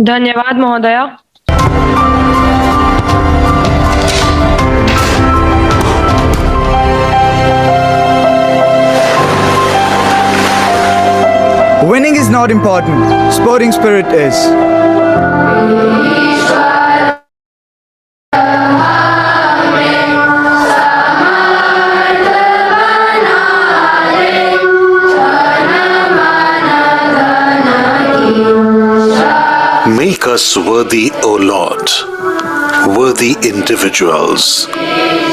धन्यवाद महोदय। Winning is not important, sporting spirit is. Make us worthy, O Lord, worthy individuals,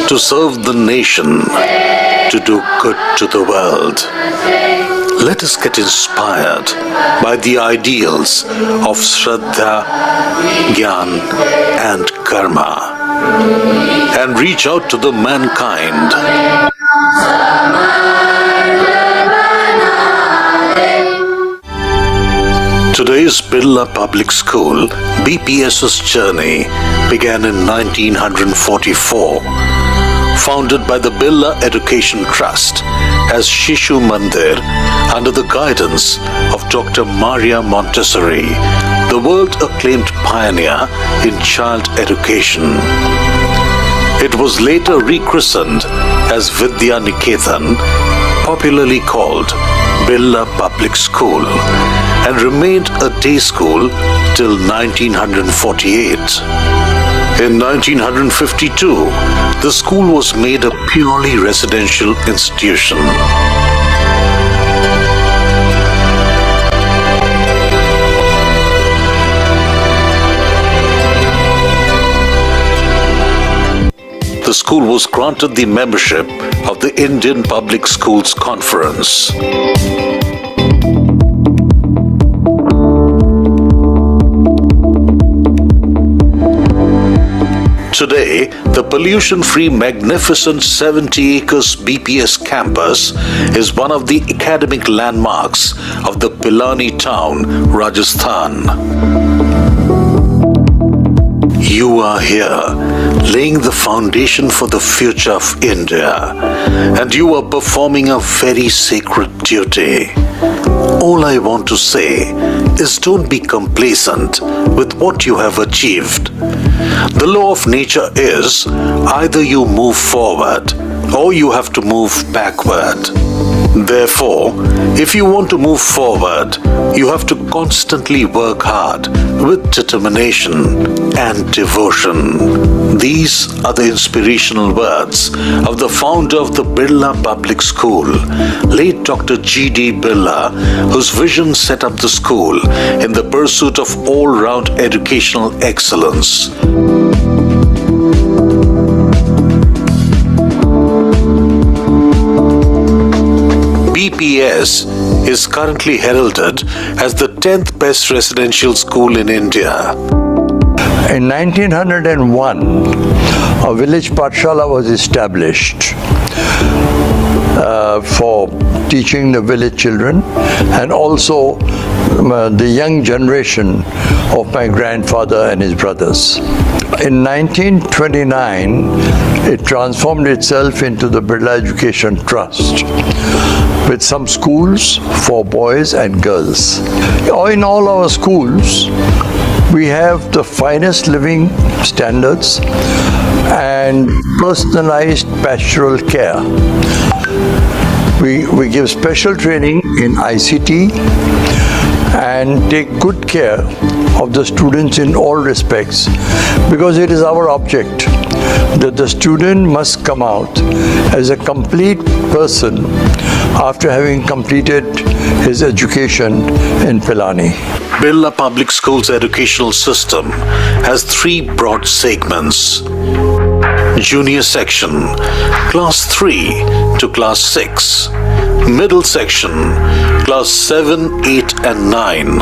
to serve the nation, to do good to the world. Let us get inspired by the ideals of Shraddha, Gyan and Karma, and reach out to the mankind. Today's Birla Public School, BPS's journey began in 1944. Founded by the Birla Education Trust as Shishu Mandir under the guidance of Dr. Maria Montessori, the world-acclaimed pioneer in child education. It was later rechristened as Vidya Niketan, popularly called Birla Public School, and remained a day school till 1948. In 1952, the school was made a purely residential institution. The school was granted the membership of the Indian Public Schools Conference. Today, the pollution-free magnificent 70 acres BPS campus is one of the academic landmarks of the Pilani town, Rajasthan. You are here, laying the foundation for the future of India, and you are performing a very sacred duty. All I want to say is don't be complacent with what you have achieved. The law of nature is either you move forward or you have to move backward. Therefore, if you want to move forward, you have to constantly work hard with determination and devotion. These are the inspirational words of the founder of the Birla Public School, late Dr. G.D. Birla, whose vision set up the school in the pursuit of all-round educational excellence. BPS is currently heralded as the 10th best residential school in India. In 1901, a village Pathshala was established for teaching the village children and also the young generation of my grandfather and his brothers. In 1929, it transformed itself into the Birla Education Trust with some schools for boys and girls. In all our schools, we have the finest living standards and personalized pastoral care. We give special training in ICT and take good care of the students in all respects, because it is our object that the student must come out as a complete person after having completed his education in Pilani. Birla Public School's educational system has three broad segments. Junior section, class 3 to class 6. Middle section, class 7, 8 and 9.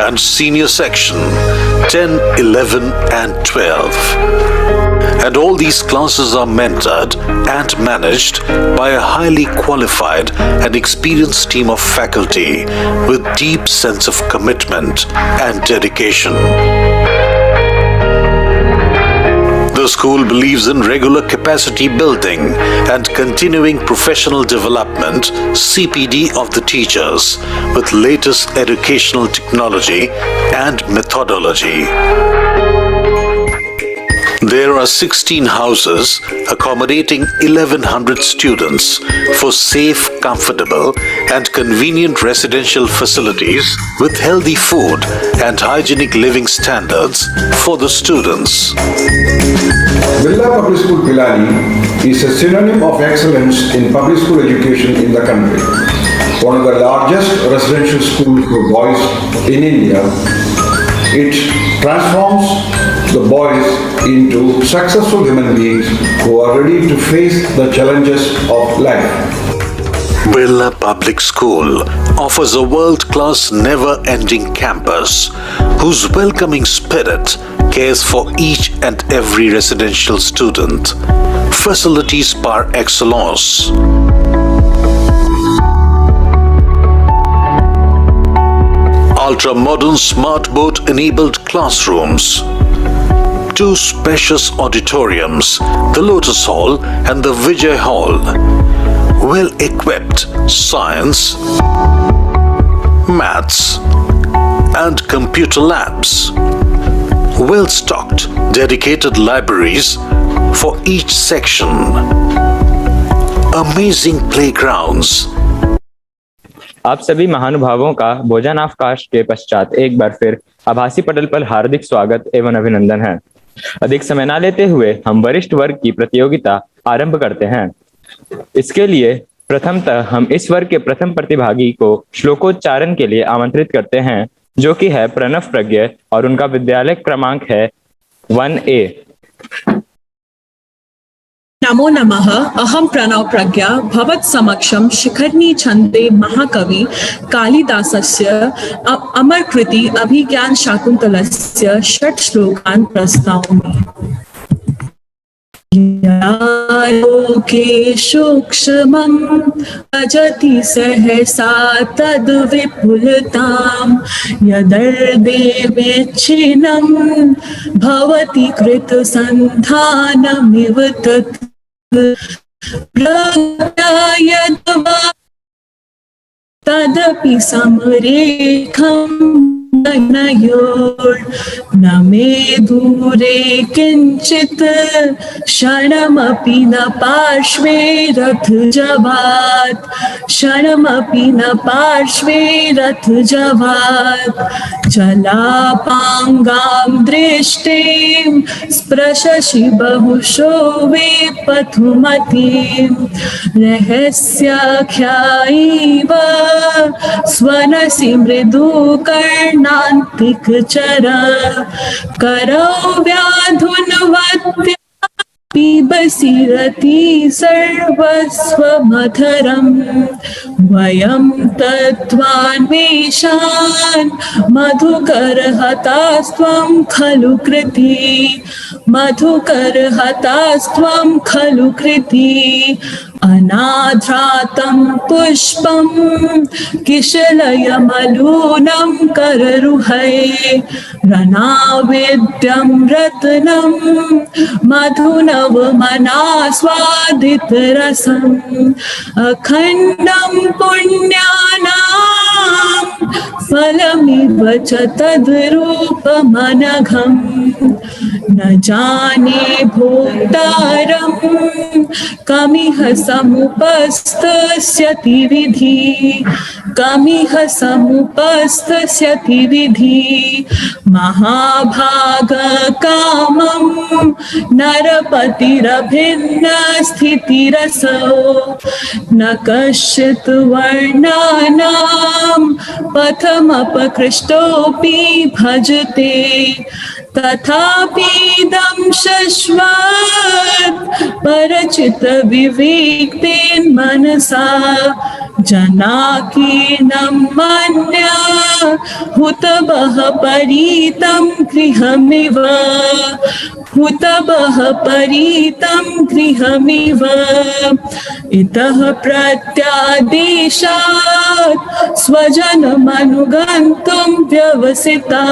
And senior section, 10, 11 and 12. And all these classes are mentored and managed by a highly qualified and experienced team of faculty with deep sense of commitment and dedication. The The school believes in regular capacity building and continuing professional development (CPD) of the teachers with latest educational technology and methodology. There are 16 houses accommodating 1,100 students for safe, comfortable and convenient residential facilities with healthy food and hygienic living standards for the students. Birla Public School Pilani is a synonym of excellence in public school education in the country. One of the largest residential schools for boys in India, it transforms the boys into successful human beings who are ready to face the challenges of life. Birla Public School offers a world-class never-ending campus whose welcoming spirit cares for each and every residential student. Facilities par excellence. Ultra-modern smart board-enabled classrooms. 2 spacious auditoriums, the Lotus Hall and the Vijay Hall. Well-equipped science, maths and computer labs. Well-stocked dedicated libraries for each section. Amazing playgrounds. आप सभी महानुभावों का भोजनावकाश के पश्चात एक बार फिर आभासी पटल पर हार्दिक स्वागत एवं अभिनंदन है। अधिक समय न लेते हुए हम वरिष्ठ वर्ग की प्रतियोगिता आरंभ करते हैं। इसके लिए प्रथमतः हम इस वर्ग के प्रथम प्रतिभागी को श्लोकोच्चारण के लिए आमंत्रित करते हैं, जो कि है प्रणव प्रज्ञ और उनका विद्यालय क्रमांक है 1A। नमो नमः। अहम प्रणव प्रज्ञा भवत् समक्षं शिखरणी छन्दे महाकवि कालिदासस्य अमरकृति अभिज्ञान शाकुन्तलस्य 6 श्लोकान् प्रस्तौमि। लोके सूक्ष्मं भजति सहसा तद्विपुलतां यदर्देवेच्छिन्नं भवति कृतसन्धानमिव तत् प्रज्ञायद्वा तदपि समरेखं नयोर्न मे दूरे किंचित् क्षणमपि न पार्श्वे रथजवात् क्षणमपि न पार्श्वे रथजवात् जलापाङ्गां दृष्टिं स्पृशसि बहुशो वे पथुमतीं रहस्याख्यायैव स्वनसि मृदु कर्णान्तिकचर करौ व्याधुनवत्या पिबसि रति सर्वस्वमधरम् वयं तत्त्वान्वेषान् मधुकरहतास्त्वं खलु कृती मधुकरहतास्त्वं खलु कृती अनाध्रातं पुष्पं किशलयमलूनं कररुहै रणाविद्यं रत्नं मधुनवमनास्वादितरसम् अखण्डं पुण्यानां फलमिव च तद्रूपमनघम् न जाने भोक्तारं कमिह समुपस्थस्यति विधि कमिह समुपस्थस्यति विधि महाभागकामं नरपतिरभिन्न स्थितिरसो न कश्चित् वर्णानां पथमपकृष्टोऽपि भजते तथापीदं शश्वत् परचित विवेक्तेन मनसा जनाकीर्णं मन्या हुतबः परितं गृहमिव हुतबः परितं गृहमिव इतः प्रत्यादेशात् स्वजनमनुगन्तुं व्यवसिता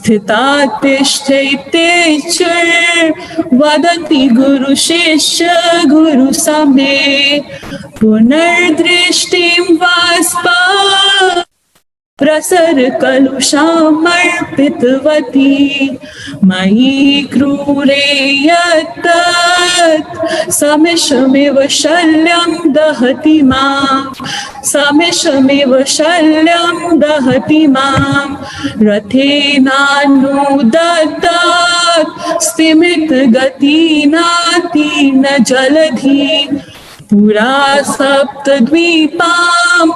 स्थिता वदति गुरुशिष्य गुरुसमे पुनर्दृष्टिं वास्पा प्रसरकलुषामर्पितवती मयि क्रूरे यत्तत् समिषमिव शल्यं दहति मां समिषमिव शल्यं दहति मां रथेनानुदत्तात् स्तिमितगतिनातीन जलधि पुरा सप्तद्वीपां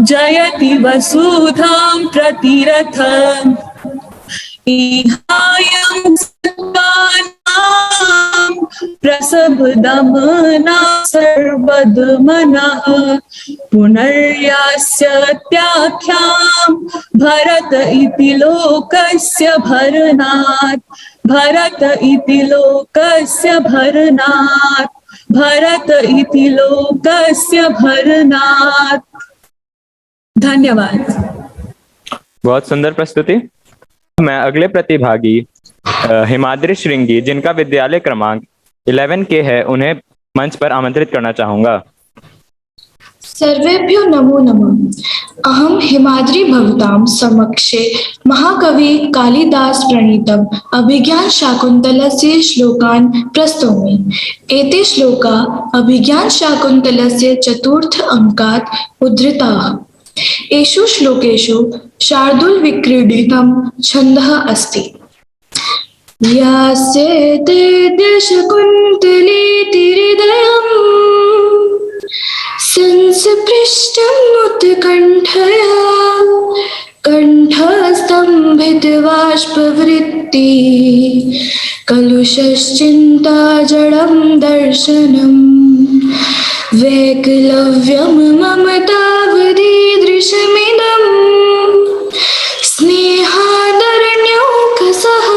जयति वसुधां प्रतिरथम् इहायं सत्त्वानां प्रसभदमना सर्वदमनः पुनर्यास्य त्याख्यां भरत इति लोकस्य भरनात् भरत इति लोकस्य भरनात् भरत इति लोकस्य भरनात्। धन्यवाद। बहुत सुंदर प्रस्तुति। मैं अगले प्रतिभागी हिमाद्री श्रृंगी, जिनका विद्यालय क्रमांक 11 के है, उन्हें मंच पर आमंत्रित करना चाहूंगा। सर्वेभ्यो नमो नमः। अहं हिमाद्री भवतां समक्षे महाकवि कालिदास प्रणीतम् अभिज्ञान शाकुन्तलस्य श्लोकान् प्रस्तौमि। एते श्लोका अभिज्ञान शाकुन्तलस्य 4th अङ्कात् उद्धृताः। एषु श्लोकेषु शार्दूलविक्रीडितं छन्दः अस्ति। यास्यते शकुन्तलेति हृदयम् संस्पृष्टमुत्कण्ठया कण्ठस्तम्भितबाष्पवृत्ति कलुषश्चिन्ता जडं दर्शनम् वैकलव्यं मम तावदीदृशमिदं स्नेहादरण्यौकसः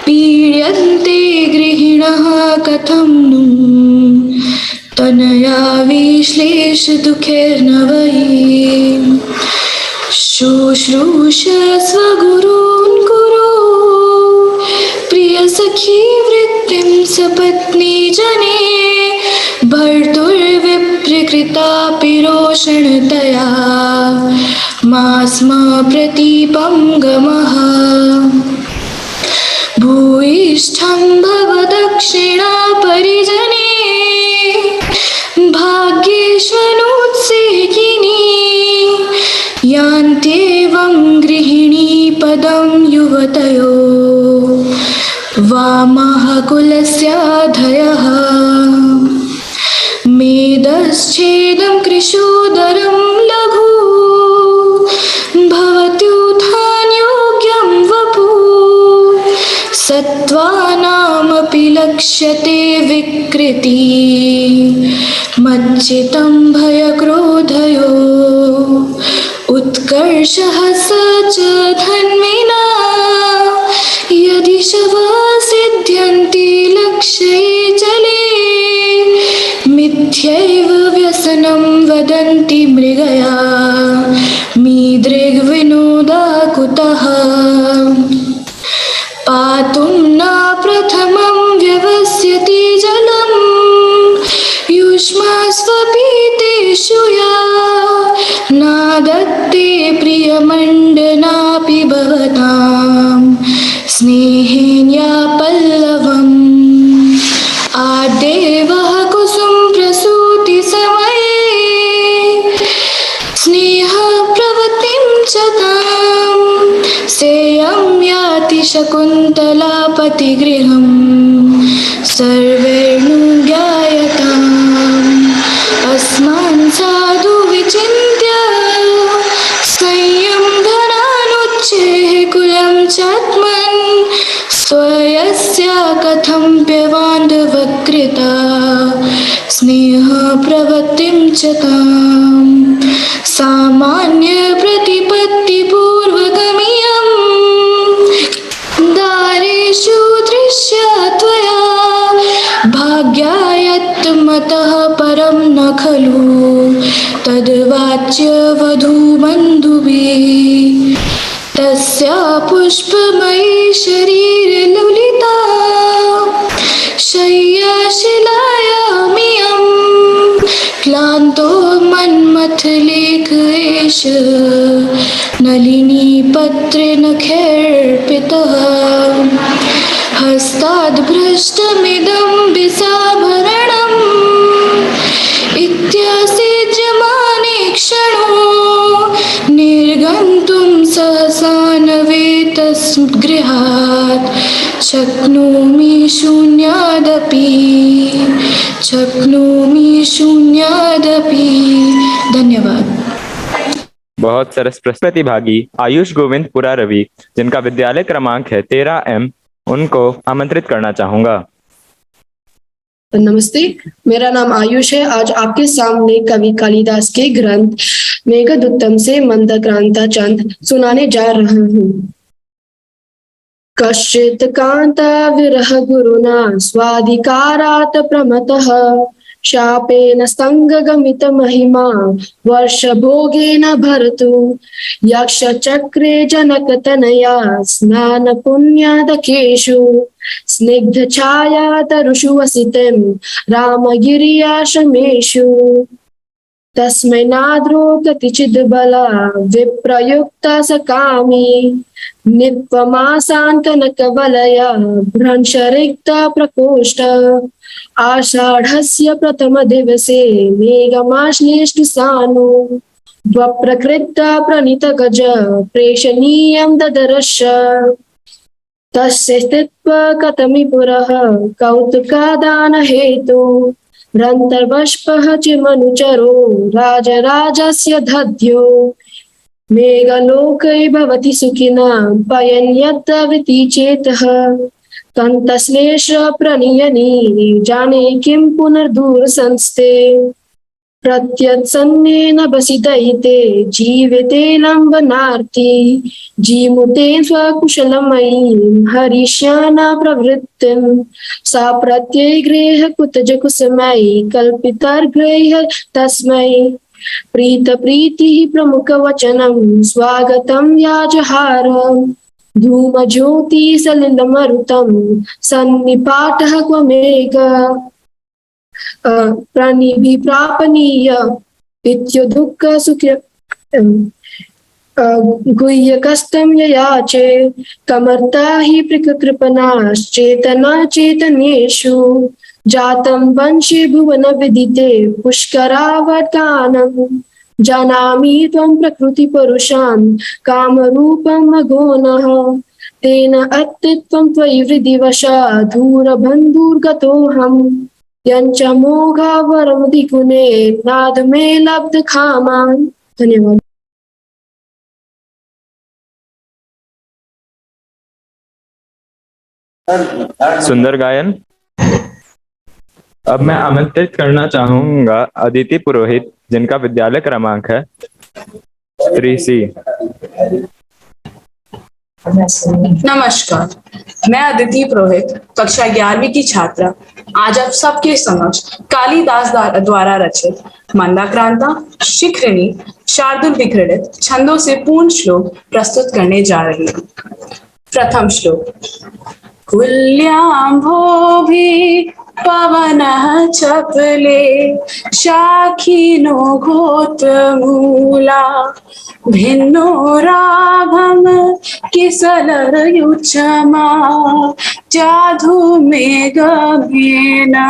पीड्यन्ते गृहिणः कथं नु तनया विश्लेष दुःखेर्न वै शुश्रूष स्वगुरून् कुरु प्रियसखी वृत्तिं सपत्नी जने भर्तुर्विप्रकृतापि रोषणतया मा स्म प्रतीपं गमः भूयिष्ठं भव दक्षिणा परिजने भाग्येष्वनुत्सेकिनी यान्त्येवं गृहिणी पदं युवतयो वामः कुलस्याधयः मेदश्छेदं कृशोदरं लघु भवत्युत्थानयोग्यं वपु सत्त्वानामपि लक्ष्यते विकृति मच्चितं भयक्रोधयो उत्कर्षः स च धन्विना यदि शवा सिद्ध्यन्ति लक्ष्ये जले मिथ्यैव व्यसनं वदन्ति मृगया मीदृग्विनोदा कुतः पातुं न प्रथमं व्यवस्यति जलं युष्मास्वपीतेषु या नादत्ते प्रियमण्डनापि भवतां स्नेहेन्या पल्लवम् आदेवः कुसुम प्रसूति समये स्नेहप्रवृत्तिं च तां सेयं याति शकुन्तलापतिगृहं सर्वैर्नुज्ञायताम् अस्मान् साधु विचिन्त्य संयं धनानुच्चेः कुलं चात्मन् स्वयस्या कथं प्यवान्धवकृता स्नेहप्रवृत्तिं च ताम् सामान्य प्रतिपत्तिपूर्वकमियं दारेषु दृश्या त्वया भाग्यायत्मतः परं न खलु तद्वाच्य वधूबन्धुभिः तस्या पुष्पमयी शरीरलुलिता शय्याशिलायामियं क्लान्तो मन्मथलेख एष नलिनी पत्रेणखैर्पितः हस्ताद्भ्रष्टमिदं विसाभरणम् इत्यासेज्यमाने क्षणो निर्गन्तुं सहसा न वेतस्गृहात् शक्नोमि शून्यादपि। धन्यवाद। बहुत सरस प्रतिभागी आयुष गोविंद पुरा रवि, जिनका विद्यालय क्रमांक है 13M, उनको आमंत्रित करना चाहूंगा। नमस्ते, मेरा नाम आयुष है। आज आपके सामने कवि कालिदास के ग्रंथ मेघदूतम से मंदक्रांता चंद सुनाने जा रहा हूँ। कश्चित् कांता विरह गुरुना स्वाधिकारात् प्रमतः शापेन स्तंगगमित महिमा वर्षभोगेन भरतु यक्षचक्रे जनकतनया स्नान पुण्यादकेषु स्निग्ध छाया तरुषु वसितं रामगिर्याश्रमेषु तस्मै नाद्रो कतिचिद् बला विप्रयुक्ता सकामी नित्वमासान् कनकवलया भ्रंशरिक्ता प्रकोष्ठ आषाढस्य प्रथमदिवसे मेघमाश्लेष्टु सानु स्वप्रकृता प्रणीतगज प्रेषणीयं ददर्श तस्य स्थित्वा कथमि पुरः कौतुकादानहेतु रन्तर्वष्पः चिमनुचरो राजराजस्य दध्यो मेघलोकै भवति सुखिनां पयन् यद्वति चेतः तन्तश्लेष प्रणीयनी जाने किं पुनर्दूरसंस्थे प्रत्यत्सन्नेन बसिदयिते जीविते लम्बनार्ति जीमुते स्वकुशलमयीं हरिष्याना प्रवृत्तिं सा प्रत्ययगृह कुतजकुसुमयी कल्पितर्गृह तस्मै प्रीतिः प्रमुखवचनं स्वागतं याजहार धूमज्योति सलिलमरुतं सन्निपातः क्वमेघ प्रणिभिप्रापनीय इत्युदुःख सुख्य गुह्यकस्तं ययाचे कमर्ता हि कृपणाश्चेतना चेतनेषु जातं वंशे भुवन विदिते पुष्करावतानं जानामि त्वं प्रकृतिपुरुषान् कामरूपम् अघोनः तेन अत्तित्वं त्वयि हृदिवशाधूरबन्धुर्गतोऽहम् यञ्च मोघावरमधिगुणे नाद मे लब्ध खामान्। धन्यवाद। सुंदर गायन। अब मैं आमंत्रित करना चाहूंगा अदिति पुरोहित, जिनका विद्यालय क्रमांक है 3C। नमस्कार, मैं अदिति पुरोहित, कक्षा 11वीं की छात्रा, आज आप सबके समक्ष कालिदास द्वारा रचित मंदाक्रांता, शिखरिणी, शार्दुल विक्रीडित छंदों से पूर्ण श्लोक प्रस्तुत करने जा रही हूँ। प्रथम श्लोक। कुल्याम्भोभि पवनः चपले शाखिनो घोतमूला भिन्नो राभम किसलरयुचमा जाधु मेघमेना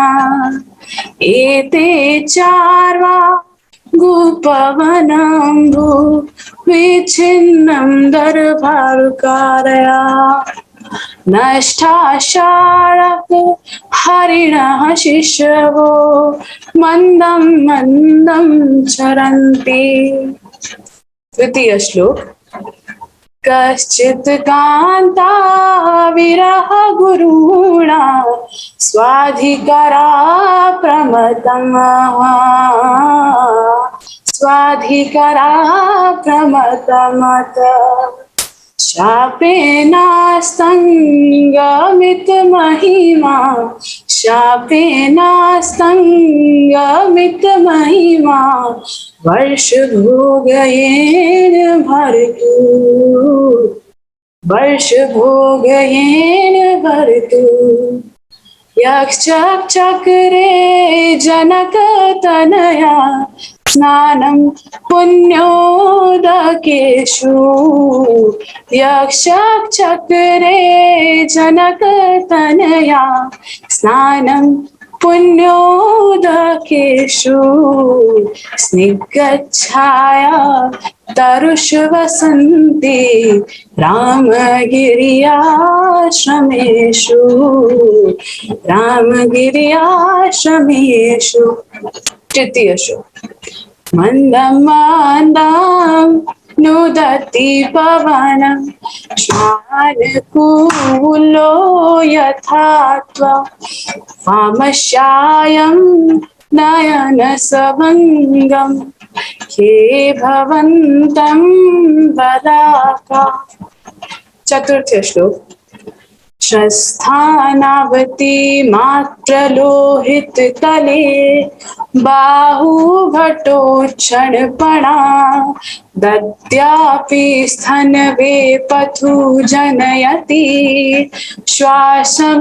एते चार्वा गुपवनम्भु विच्छिन्नं दर्भारुकारया नष्टाशारक हरिणः शिशवो मंदं मंदं चरन्ति। द्वितीय श्लोक। कश्चित् कान्ता विरह गुरुणा स्वाधिकरा प्रमतमत शापेनास्तंगमित महिमा वर्ष भोगयेन भरतु वर्ष भोगयेन भरतु यक्ष चक्रे जनक तनया स्नानं पुण्योदकेषु यक्ष चक्रे जनक तनया स्नानं पुण्योदकेषु स्निग्धच्छाया तरुषु वसन्ति रामगिर्याश्रमेषु रामगिर्याश्रमेषु तृतीय श्लोक मन्दं मन्दं नुदति पवनं श्वानकूलो यथा त्वा वामश्यायं नयनसभङ्गं हे भवन्तं वदाका। चतुर्थ श्लोक श्रस्थानावती मात्रलोहित तले बाहुभटोक्षणपणा दद्यापि स्तनवे पथु जनयति श्वासं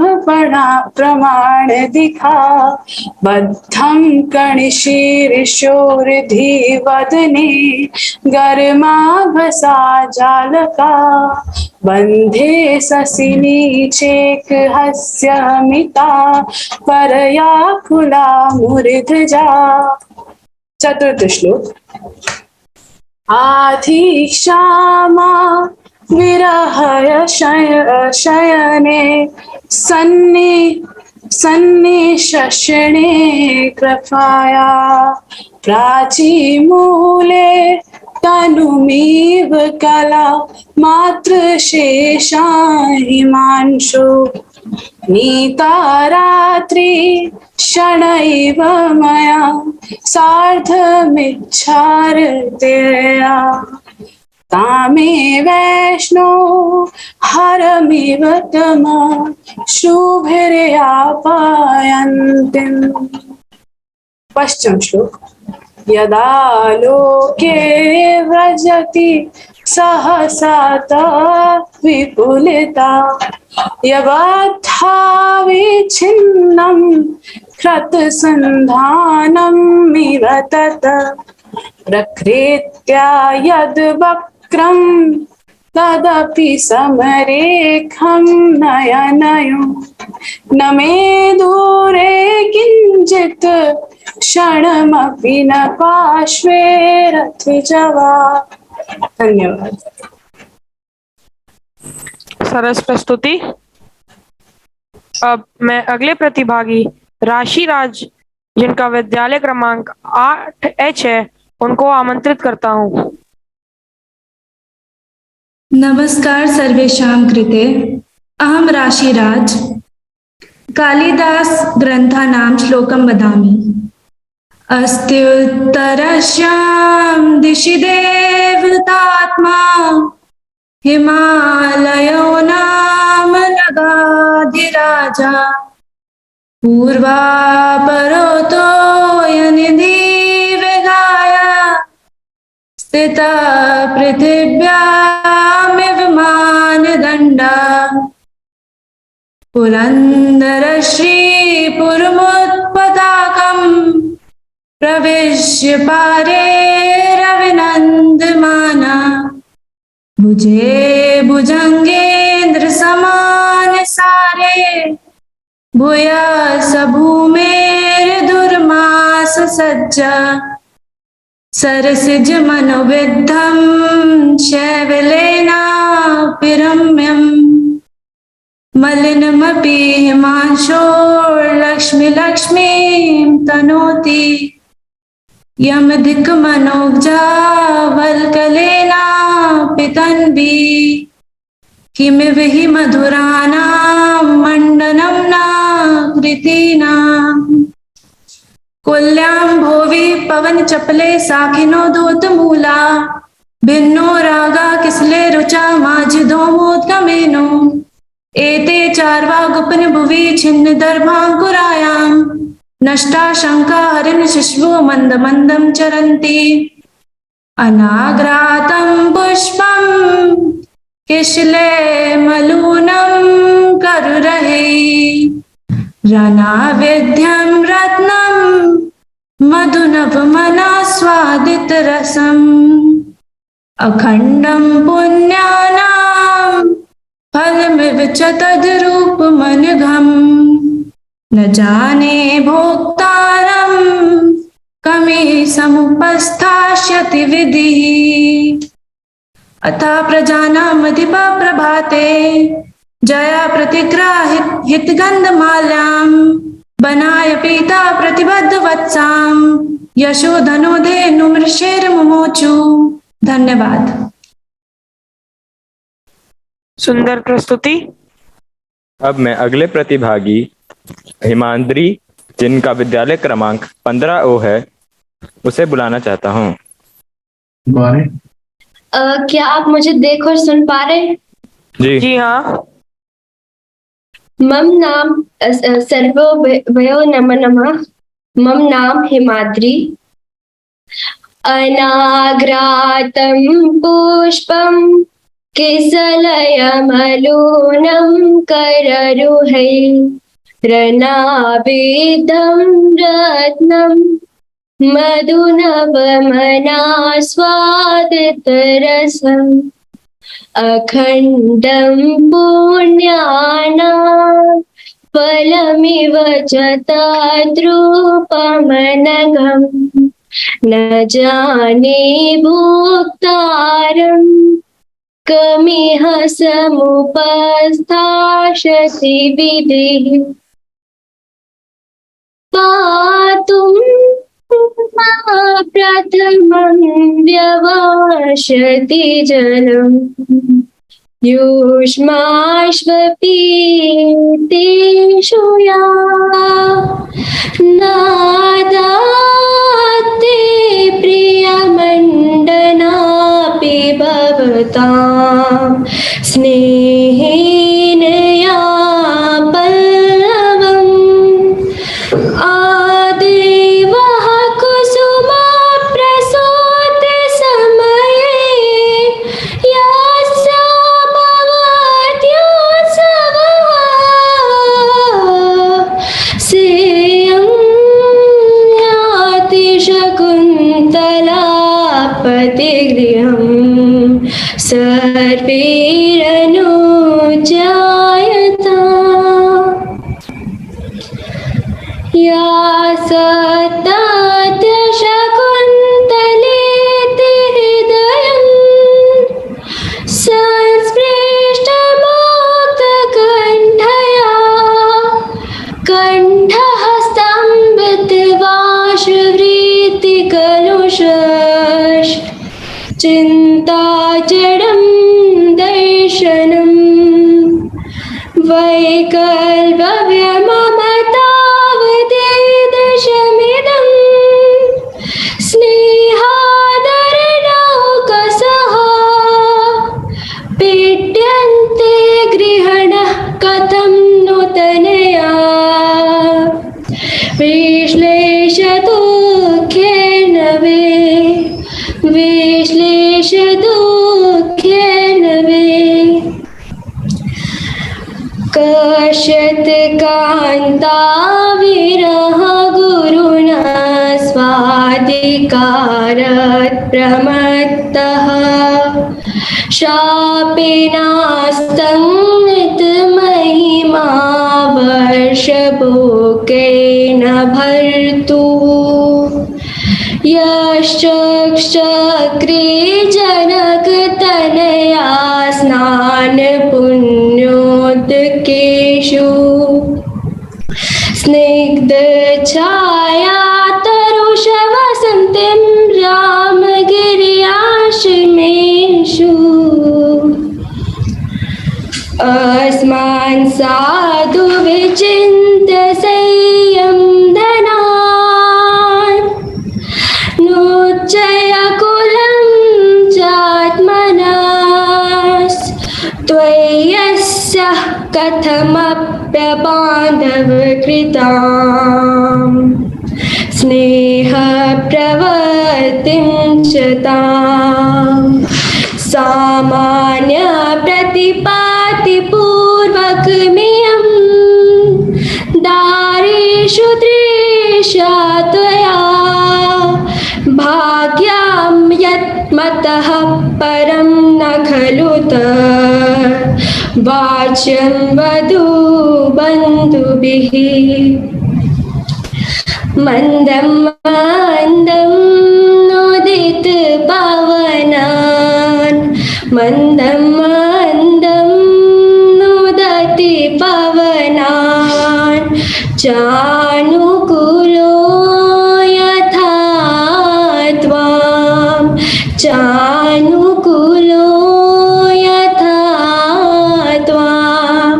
प्रमाणदिखा बद्धं कणिशीर्षोर्धि वदने गर्माभसा जालका बन्धे ससिनी चेकहस्य मिता परया कुला मूर्धजा। चतुर्थ श्लोक आधिक्षामा विरहय शयने सन्निशशने कृपाया प्राचीमूले तनुमीव कला मातृशेषा हिमांशु नीता रात्रि क्षणैव मया सार्धमिच्छार्दया तामे वैष्णो हरमिव तमा शुभिर्यापयन्तीम्। पश्चिम श्लोक यदा लोके व्रजति सहसा विपुलिता यवथा विच्छिन्नं कृतसन्धानम् इव तत् प्रकृत्या यद्वक्रं तदपि समरेखं नयनयो न मे दूरे किंचित् क्षणमपि न पार्श्वे रथजवा। धन्यवाद। सरस प्रस्तुति। अब मैं अगले प्रतिभागी राशि राज जिनका विद्यालय क्रमांक 8H है उनको आमंत्रित करता हूँ। नमस्कार सर्वेषां कृते अहं राशिराज कालिदास ग्रन्थानां श्लोकं वदामि। अस्त्युत्तरस्यां दिशि देवतात्मा हिमालयो नाम नगाधिराजा पूर्वापरोतो यनिधि विगाया स्थिता पृथिव्यामिव मानदण्डा पुरन्दरश्रीपुरमुत्पताकम् प्रविश्य पारे रविनन्दमाना भुजे भुजङ्गेन्द्र समान सारे भूयस भूमेर्दुर्मास सज्जा सरसिज मनोविद्धं शैवलेनापि रम्यम् मलिनमपि हिमांशोर्लक्ष्मीं तनोति यमधिकमनोजा वल्कलेनापि तन्वी किमिव हि मधुराणां मण्डनं नाकृतीनाम् कुल्यां भोवि पवन चपले साखिनो दूतमूला भिन्नो रागा किसले रुचा माझिधोमोद्गमेनो एते चार्वा गुपन भुवि छिन्न दर्भाङ्कुरायां नष्टा शङ्का हरिण शिश्वो मन्द मन्दं चरन्ति अनाग्रातं किशले मलूनं करुरहे रनाविध्यं रत्नं मधुनवमनास्वादितरसम् अखण्डं पुण्यानां फलमिव च तद्रूपमनघम् न जाने भोक्तारं कमे समुपस्थास्यति विधिः अतः प्रजानामधिप प्रभाते जया प्रतिग्राहितगन्धमाल्यां बनाय पीता प्रतिबद्धवत्सां यशोधनुधेनुमृषेर्मुमोचु। धन्यवाद। सुंदर प्रस्तुति। अब मैं अगले प्रतिभागी हिमाद्री, जिनका विद्यालय क्रमांक 15O है, उसे बुलाना चाहता हूँ। क्या आप मुझे देख और सुन पा रहे हैं? जी हाँ। मम नाम सर्वभयो नमः। मम नाम हिमाद्री। अनाघ्रातं पुष्पं किसलयमलूनं कररुहै रनाविद्धं रत्नं मधुनवमनास्वादितरसम् अखण्डं पुण्यानां फलमिव च तद्रूपमनघम् न जाने भोक्तारं कमिह समुपस्थास्यति विधिः पातुं प्रथमं व्यवशति जलम् युष्माश्वपीतेषु या नादाते प्रियमण्डनापि भवतां स्नेहेन या पल्लवम् आदेवः कुसुमा प्रसूते समये यस्य भवत्योत्सवः सेयं याति शकुन्तलापतिगृहं सर्वैरनुजायता या सतत शकुन्तलेति हृदयं संस्पृष्टमुक्तकण्ठया कण्ठहस्तं विद्वाशवृत्तिकलुष चिन्ताजडं दर्शनं वैकल्पव्यममतावदेदशमिदं स्नेहादरनौकसः पीड्यन्ते गृहणः कथं नूतनया विश्लेषदुःखेन कश्चित् कान्ता विरह गुरुणा स्वाधिकारात् प्रमत्तः शापेनास्तङ्गतमहिमा वर्षभोगेन भर्तुः यश्चक्रे जनकतनया स्नानपुण्योदकेषु स्निग्धछाया तरुषवसन्तीं रामगिर्याश्रमेषु अस्मान् साधु विचिन्त्य संयं धनान् नोच्चयकुलं चात्मनस् त्वय्यस्य कथमप्यबान्धवकृताम् स्नेहप्रवृत्तिं च ताम् सामान्यप्रति परिपातिपूर्वकमियं दारेषु दृश्या त्वया भाग्यां यत् मतः परं न खलु वाच्यं वधू बन्धुभिः मन्दं मन्दं नोदित पवनान् मन्दं मन्दं नोदति पवनान् चानुकूलो यथा त्वां चानुकूलो यथा त्वां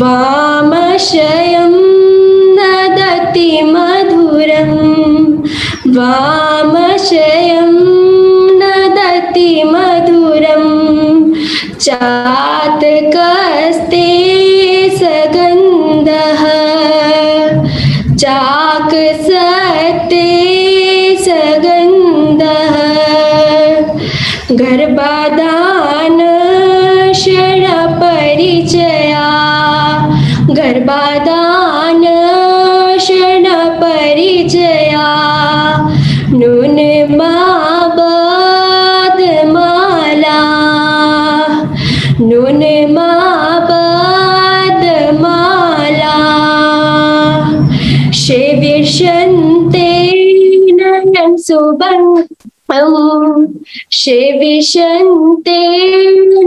वामशयं नदति मधुरं वामशयं नदति मधुरं चातकस्ते सगन्धः चाकसते सगन्धः गर्भाधान शरणपरिचया गर्भाधान शरणपरिचया नून माला नून माला शेविष्यन्ते नयन सुभङ्गं शेविष्यन्ते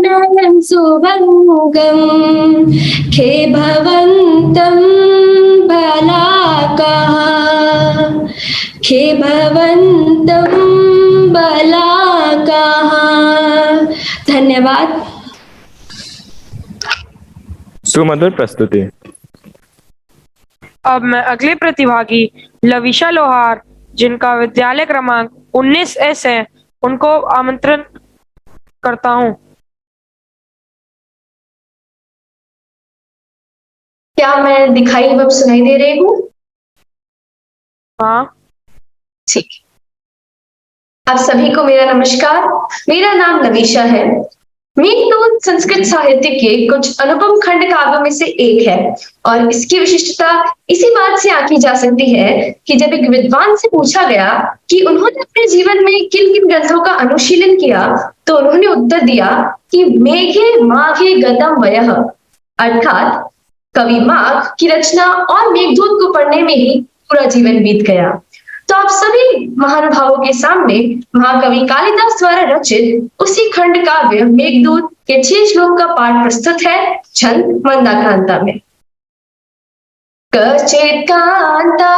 नयन सुभङ्गं खे भवन्तं बलाकः खे भवन्तं बलाकः। धन्यवाद। सुमधुर प्रस्तुति। अब मैं अगले प्रतिभागी लविशा लोहार जिनका विद्यालय क्रमांक 19S है उनको आमंत्रण करता हूँ। क्या मैं दिखाई अब सुनाई दे रही हूँ? हाँ ठीक। आप सभी को मेरा नमस्कार। मेरा नाम लविशा है। मेघदूत संस्कृत साहित्य के कुछ अनुपम खंड काव्यों में से एक है और इसकी विशिष्टता इसी बात से आंकी जा सकती है कि जब एक विद्वान से पूछा गया कि उन्होंने अपने जीवन में किन किन ग्रंथों का अनुशीलन किया तो उन्होंने उत्तर दिया कि मेघे माघे गतम वयः, अर्थात कवि माघ की रचना और मेघदूत को पढ़ने में ही पूरा जीवन बीत गया। तो आप सभी महानुभावों के सामने महाकवि कालिदास द्वारा रचित उसी खंड काव्य मेघदूत के 6 श्लोक का पाठ प्रस्तुत है छंद मंदाक्रांता में। कचित् कांता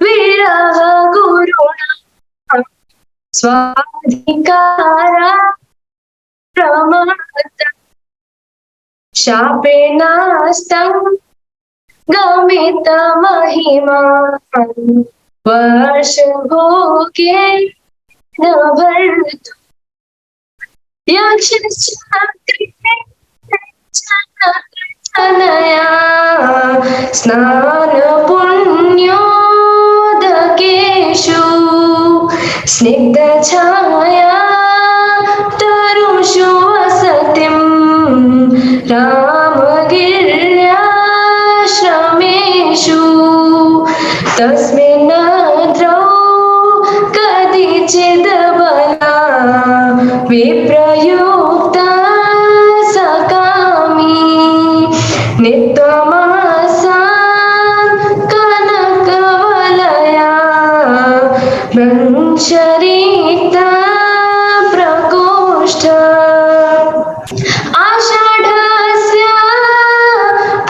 विरह गुरुणा स्वाधिकारा प्रमाद शापेनास्तं गमित महिमा वर्ष भोगे न भर्तु यक्षनया स्नान पुण्योदकेषु स्निग्ध छाया तरुषु वसतिं रामगिर्याश्रमेषु तस्मिन्नद्रौ कदिचिदबला विप्रयुक्ता सकामी नित्यमासान् कनकवलया ब्रह्मचरिता प्रकोष्ठ आषाढस्य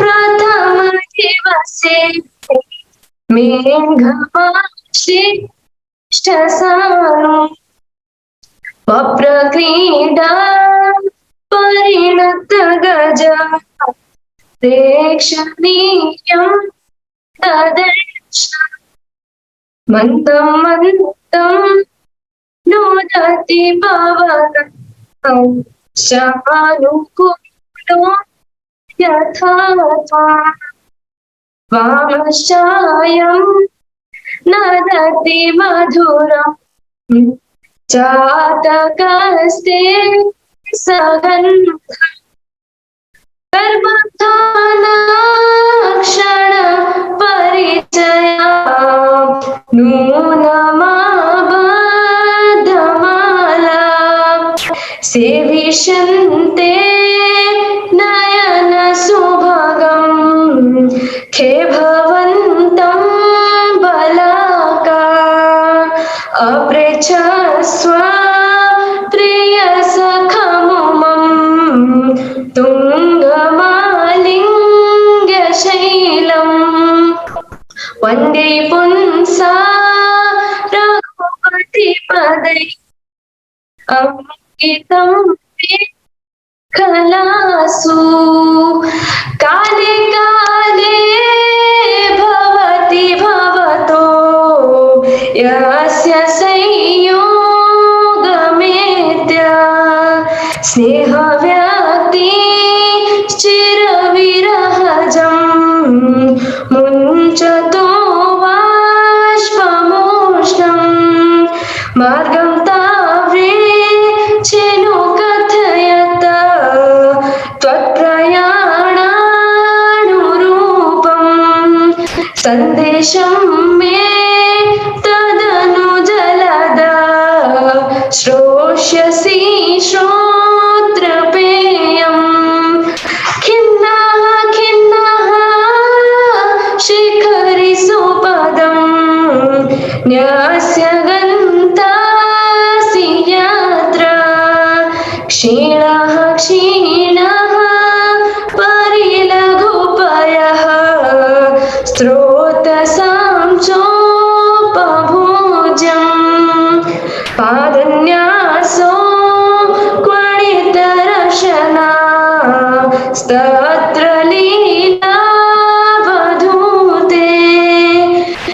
प्रथम दिवसे मेघमाश्लिष्टसानु वप्रक्रीडा परिणत गज प्रेक्षणीयं ददर्श मन्दं मन्दं नोदति पवनं शानुकूलो यथा त्वाम् वामश्चायं नदति मधुरं चातकस्ते सगन्धः गर्भधानाक्षण परिचया नूनमाबद्धमाला सेविष्यन्ते नयन सुभगम् खे भवन्तं बलाका अपृच्छस्व प्रिय सखमुमम् तुङ्गमालिङ्गशैलम् वन्दे पुंसा रघुपतिपदै अंकितं खलासु काले काले भवति भवतो यस्य संयोगमेत्य स्नेहव्यक्ति चिरविरहजम् मुञ्चतो बाष्पमोष्णम् मार्गं तावृच्छेनो कथयत त्वत्प्रयाणानुरूपम् सन्देशं मे तदनु जलद श्रोष्यसि श्रोत्रपेयम् खिन्नः खिन्नः शिखरि सुपदम् न्यस्य गन्तासि यत्र क्षीणः क्षीणः परिलघुपयः स्रोतसां चोपभोज्यम् पादन्यासो क्वणितरशना स्तत्र लीलावधूते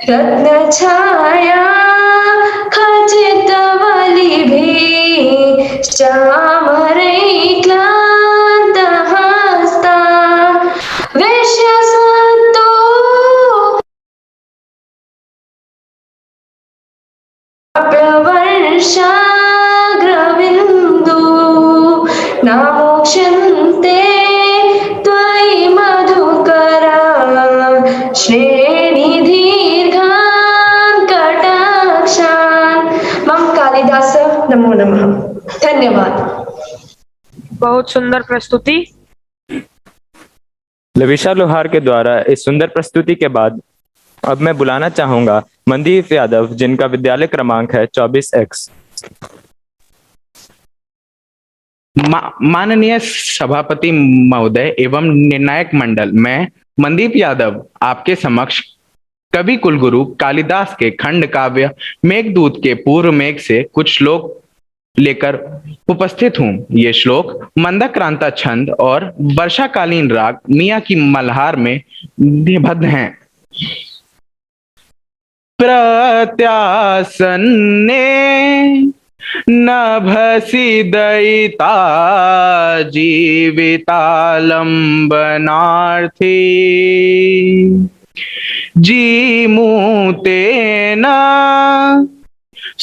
रत्नछाया खचितवलिभिः चामरैक्लान्तहस्ता वेश्यसन्तो वर्षाग्रविन्दु नामोक्षन्ते त्वयि मधुकरा श्रेणिदीर्घान् कटाक्षान् मम कालिदास नमो नमः। धन्यवाद। बहुत सुंदर प्रस्तुति। लविशा लोहार के द्वारा इस सुंदर प्रस्तुति के बाद अब मैं बुलाना चाहूंगा मनदीप यादव, जिनका विद्यालय क्रमांक है 24X। माननीय सभापति महोदय एवं निर्णायक मंडल, मैं मनदीप यादव आपके समक्ष कवि कुलगुरु कालिदास के खंड काव्य मेघदूत के पूर्व मेघ से कुछ श्लोक लेकर उपस्थित हूँ। ये श्लोक मंदाक्रांता छंद और वर्षाकालीन राग मियाँ की मल्हार में निबद्ध हैं। प्रत्यासन्ने नभसि दयिता जीवितालंबनार्थी जीमूतेन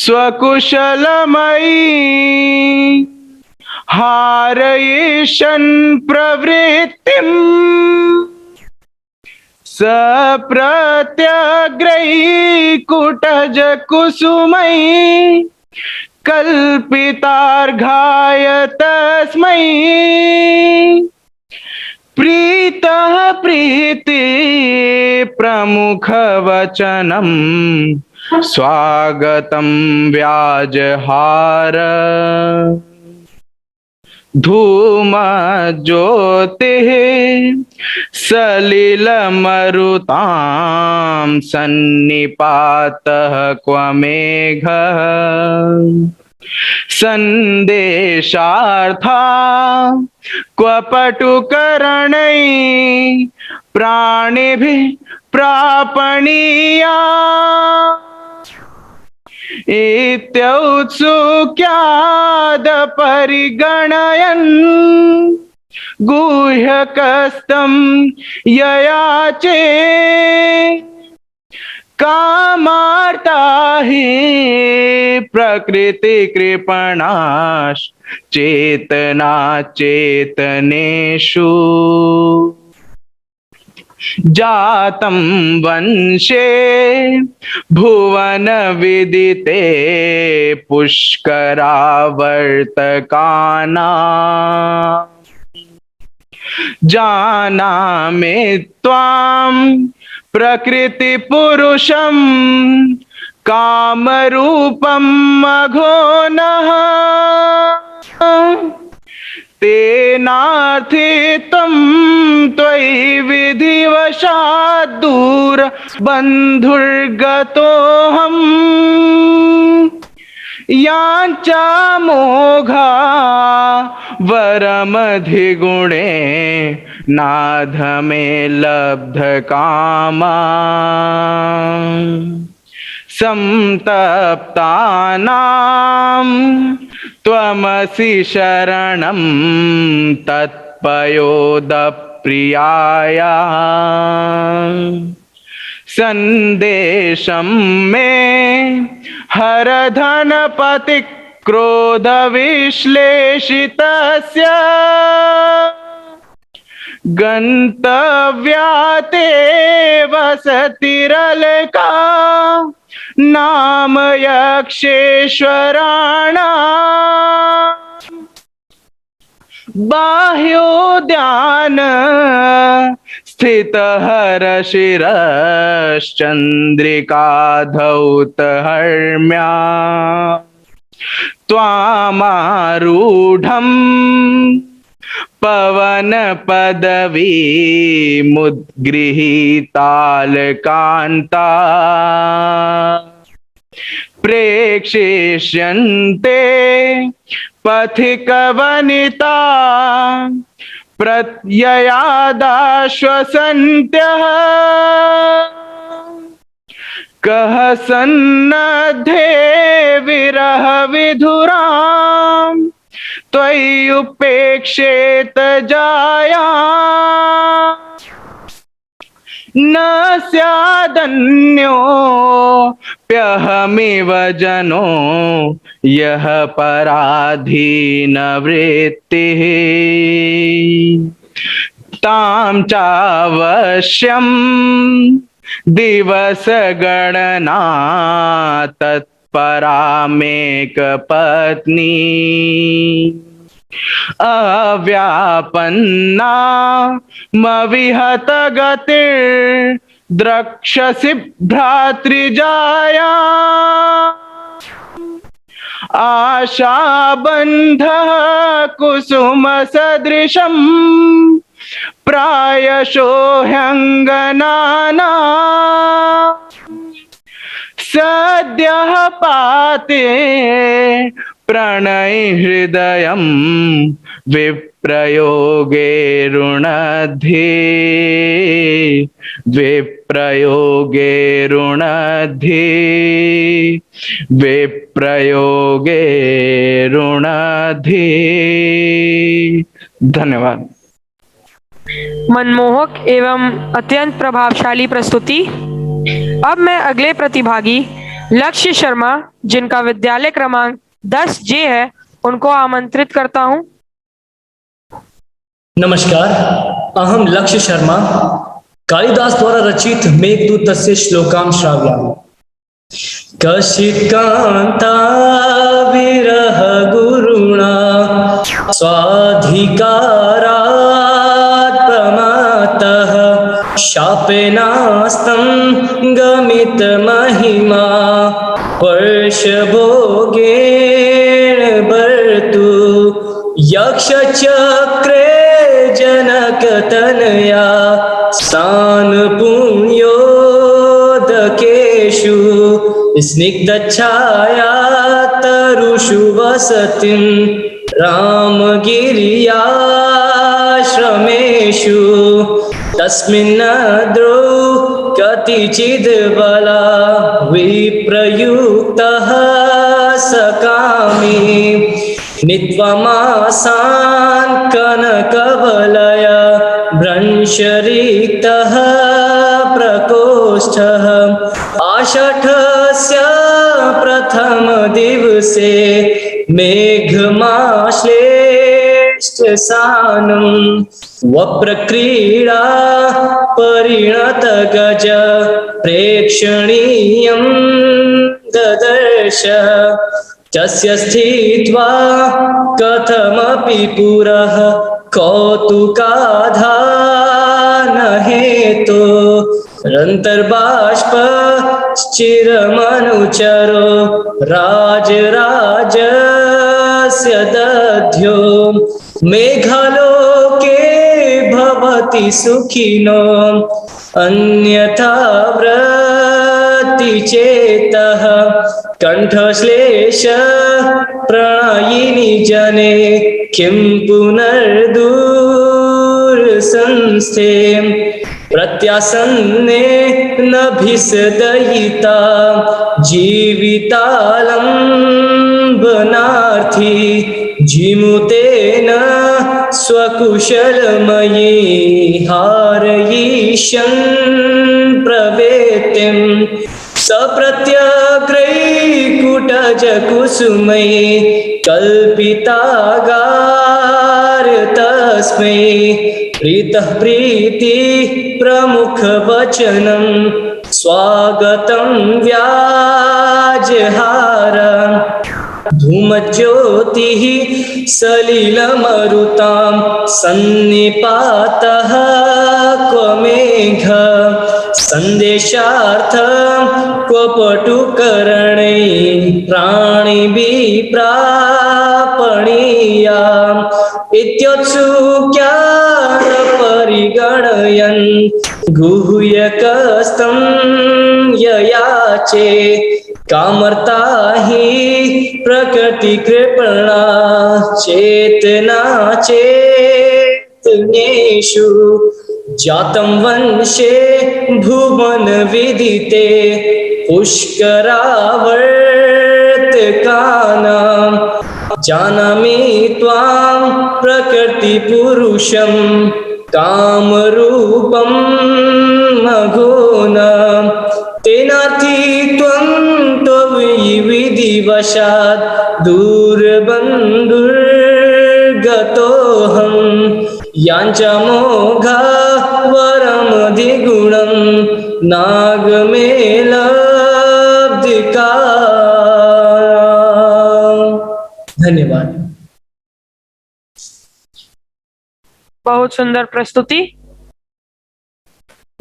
स्वकुशलमयी हारयिष्यन् प्रवृत्तिम् सप्रत्यग्रही कुटज कुसुमयी कल्पितार्घाय तस्मै प्रीतः प्रीति प्रमुख वचनम् स्वागतं व्याजहार धूम ज्योतिः सलिलमरुतां सन्निपातः क्व मेघः संदेशार्था क्व पटुकरणै प्राणिभिः प्रापणीया इत्युत्सुक्याद परिगणयन् गुह्यकस्तं ययाचे कामार्ता हि प्रकृति कृपणाश चेतना चेतनेषु जातं वंशे भुवन विदिते पुष्करावर्तकाना जानामि त्वां प्रकृति पुरुषं कामरूपं अघोनः तेनार्थितं त्वयि विधिवशात् दूर बन्धुर्गतोऽहम् याञ्चा मोघा वरमधिगुणे नाध मे लब्ध कामा संतप्तानां त्वमसि शरणं तत्पयोदप्रियाया संदेशं मे हर धनपति क्रोध विश्लेषितस्य गन्तव्याते वसतिरलका नाम यक्षेश्वराणा बाह्योद्यान स्थित हरशिरश्चन्द्रिका धौतहर्म्या त्वामारूढं पवन पदवी मुद्गृहीतालकान्ता प्रेक्षिष्यन्ते पथिकवनिता प्रत्ययादाश्वसन्त्यः कः सन्नद्धे विरह विधुरां त्वयि उपेक्षेत जाया न स्यादन्यो प्यहमिव जनो यः पराधीन वृत्तिः तां चावश्यं दिवस गणना तत्परामेक पत्नी अव्यापन्ना मविहत गतिर्द्रक्षसि भ्रातृजाया आशाबन्धः कुसुम सदृशं प्रायशो ह्यङ्गनाना सद्यः पाते प्रणय हृदयं विप्रयोगे ऋणध्ये विप्रयोगे ऋणध्ये विप्रयोगे ऋणध्ये। धन्यवाद। मनमोहक एवं अत्यंत प्रभावशाली प्रस्तुति। अब मैं अगले प्रतिभागी लक्ष्य शर्मा, जिनका विद्यालय क्रमांक 10J है, उनको आमंत्रित करता हूं। नमस्कार, अहम लक्ष्य शर्मा कालिदास द्वारा रचित मेघदूतस्य श्लोकां श्रावयामि। कश्चित् कान्ता विरह गुरुणा स्वाधिकारात् प्रमातः शापेनास्तं गमित महिमा वर्षभोगेन भर्तु यक्षचक्रे जनकतनया स्थानपुण्योदकेषु स्निग्धच्छाया तरुषु वसतिं रामगिर्याश्रमेषु तस्मिन्नद्रौ कतिचिद् बला विप्रयुक्तः सकामी नित्वमासान् कनकवलय भ्रंशरिक्तः प्रकोष्ठ प्रकोष्ठः आषाढस्य प्रथमदिवसे मेघमाश्लेष्टसानं वप्रक्रीडा परिणतगज प्रेक्षणीयं ददर्श तस्य स्थित्वा कथमपि पुरः कौतुकाधान हेतो रन्तर्बाष्पश्चिरमनुचरो राजराजस्य दध्यो मेघलोके भवति सुखिनो अन्यथा व्रतिचेतः कंठश्लेष प्रणयिनी जने किं पुनर्दूरसंस्थे प्रत्यासन्ने नभिसदयिता जीवितालम्बनार्थी जीमुतेन स्वकुशलमयी हारयिष्यन् प्रवेतिं सप्रत्यग्रैकुटजकुसुमै कल्पितागार तस्मै प्रीतः प्रीति प्रमुखवचनं स्वागतं व्याजहार धूमज्योतिः सलिलमरुतां सन्निपातः क्व मेघ सन्देशार्थं क्व पटुकर्णै प्राणिभिः प्रापणीयाम् इत्युत्सुक्यान् परिगणयन् गुह्यकस्तं ययाचे कामर्ता हि प्रकृतिकृपणा चेतना चेतनेषु जातं वंशे भुवन विदिते पुष्करावर्तकानां जानामि त्वां प्रकृतिपुरुषं कामरूपं मघोनम् तेनार्थी त्वं विधिवशात् दूरबन्धुर्गतोऽहं याञ्चमोघा वरमधिगुणं नागमेलब्धिका। धन्यवाद। बहुत सुंदर प्रस्तुति।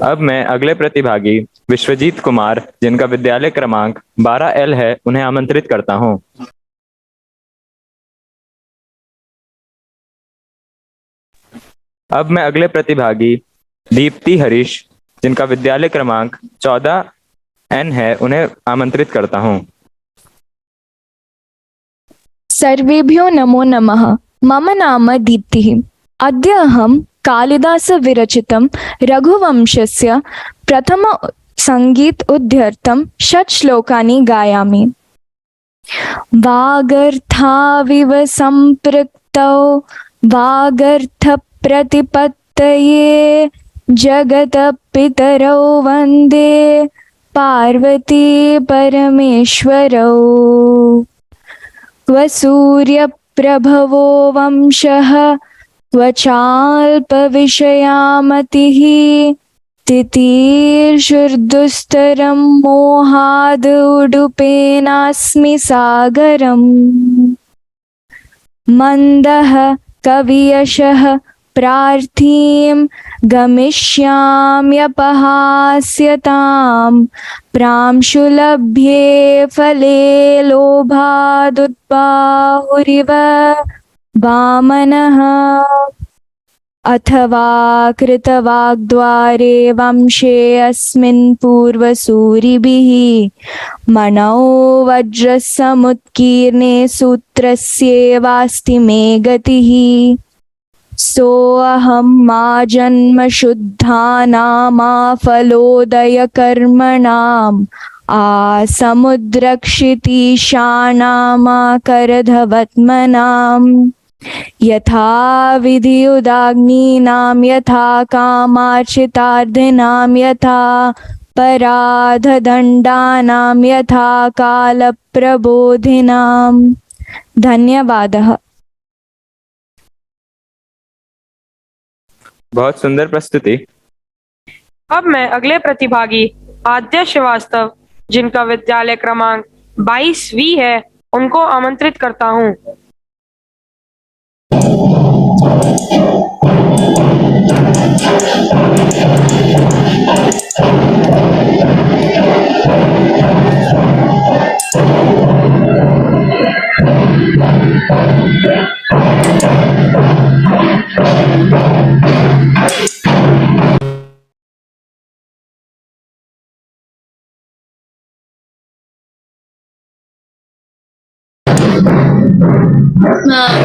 अब मैं अगले प्रतिभागी विश्वजीत कुमार, जिनका विद्यालय क्रमांक 12L है, उन्हें आमंत्रित करता हूं। अब मैं अगले प्रतिभागी दीप्ति हरीश, जिनका विद्यालय क्रमांक 14N है, उन्हें आमंत्रित करता हूं। सर्वेभ्यो नमो नमः। मम नाम दीप्तिः। अद्य अहं कालिदासविरचितं रघुवंशस्य प्रथम संगीत उद्धर्तं 6 श्लोकानि गायामि। वागर्थाविव सम्पृक्तौ वागर्थ प्रतिपत्तये जगतपितरौ वन्दे पार्वती परमेश्वरौ। क्व सूर्यप्रभवो वंशः क्व चाल्पविषयामतिः तितीर्षुर्दुस्तरं मोहाद् उडुपेनास्मि सागरम्। मन्दः कवियशः प्रार्थीं गमिष्याम्यपहास्यतां प्रांशुलभ्ये फले लोभादुद्बाहुरिव वामनः। अथवा कृतवाग्द्वारे वंशे अस्मिन् पूर्वसूरिभिः मणौ वज्रसमुत्कीर्णे सूत्रस्येवास्ति मे गतिः। सोऽहं मा जन्मशुद्धानामाफलोदयकर्मणाम् आसमुद्रक्षितीशानामाकरधवत्मनाम्। यथा विधियुदाग्नीनां यथा कामार्चितार्थिनां यथा अपराधदण्डानां यथा कालप्रबोधिनां। धन्यवादः। बहुत सुंदर प्रस्तुति। अब मैं अगले प्रतिभागी आद्य श्रीवास्तव, जिनका विद्यालय क्रमांक 22 है, उनको आमंत्रित करता हूँ।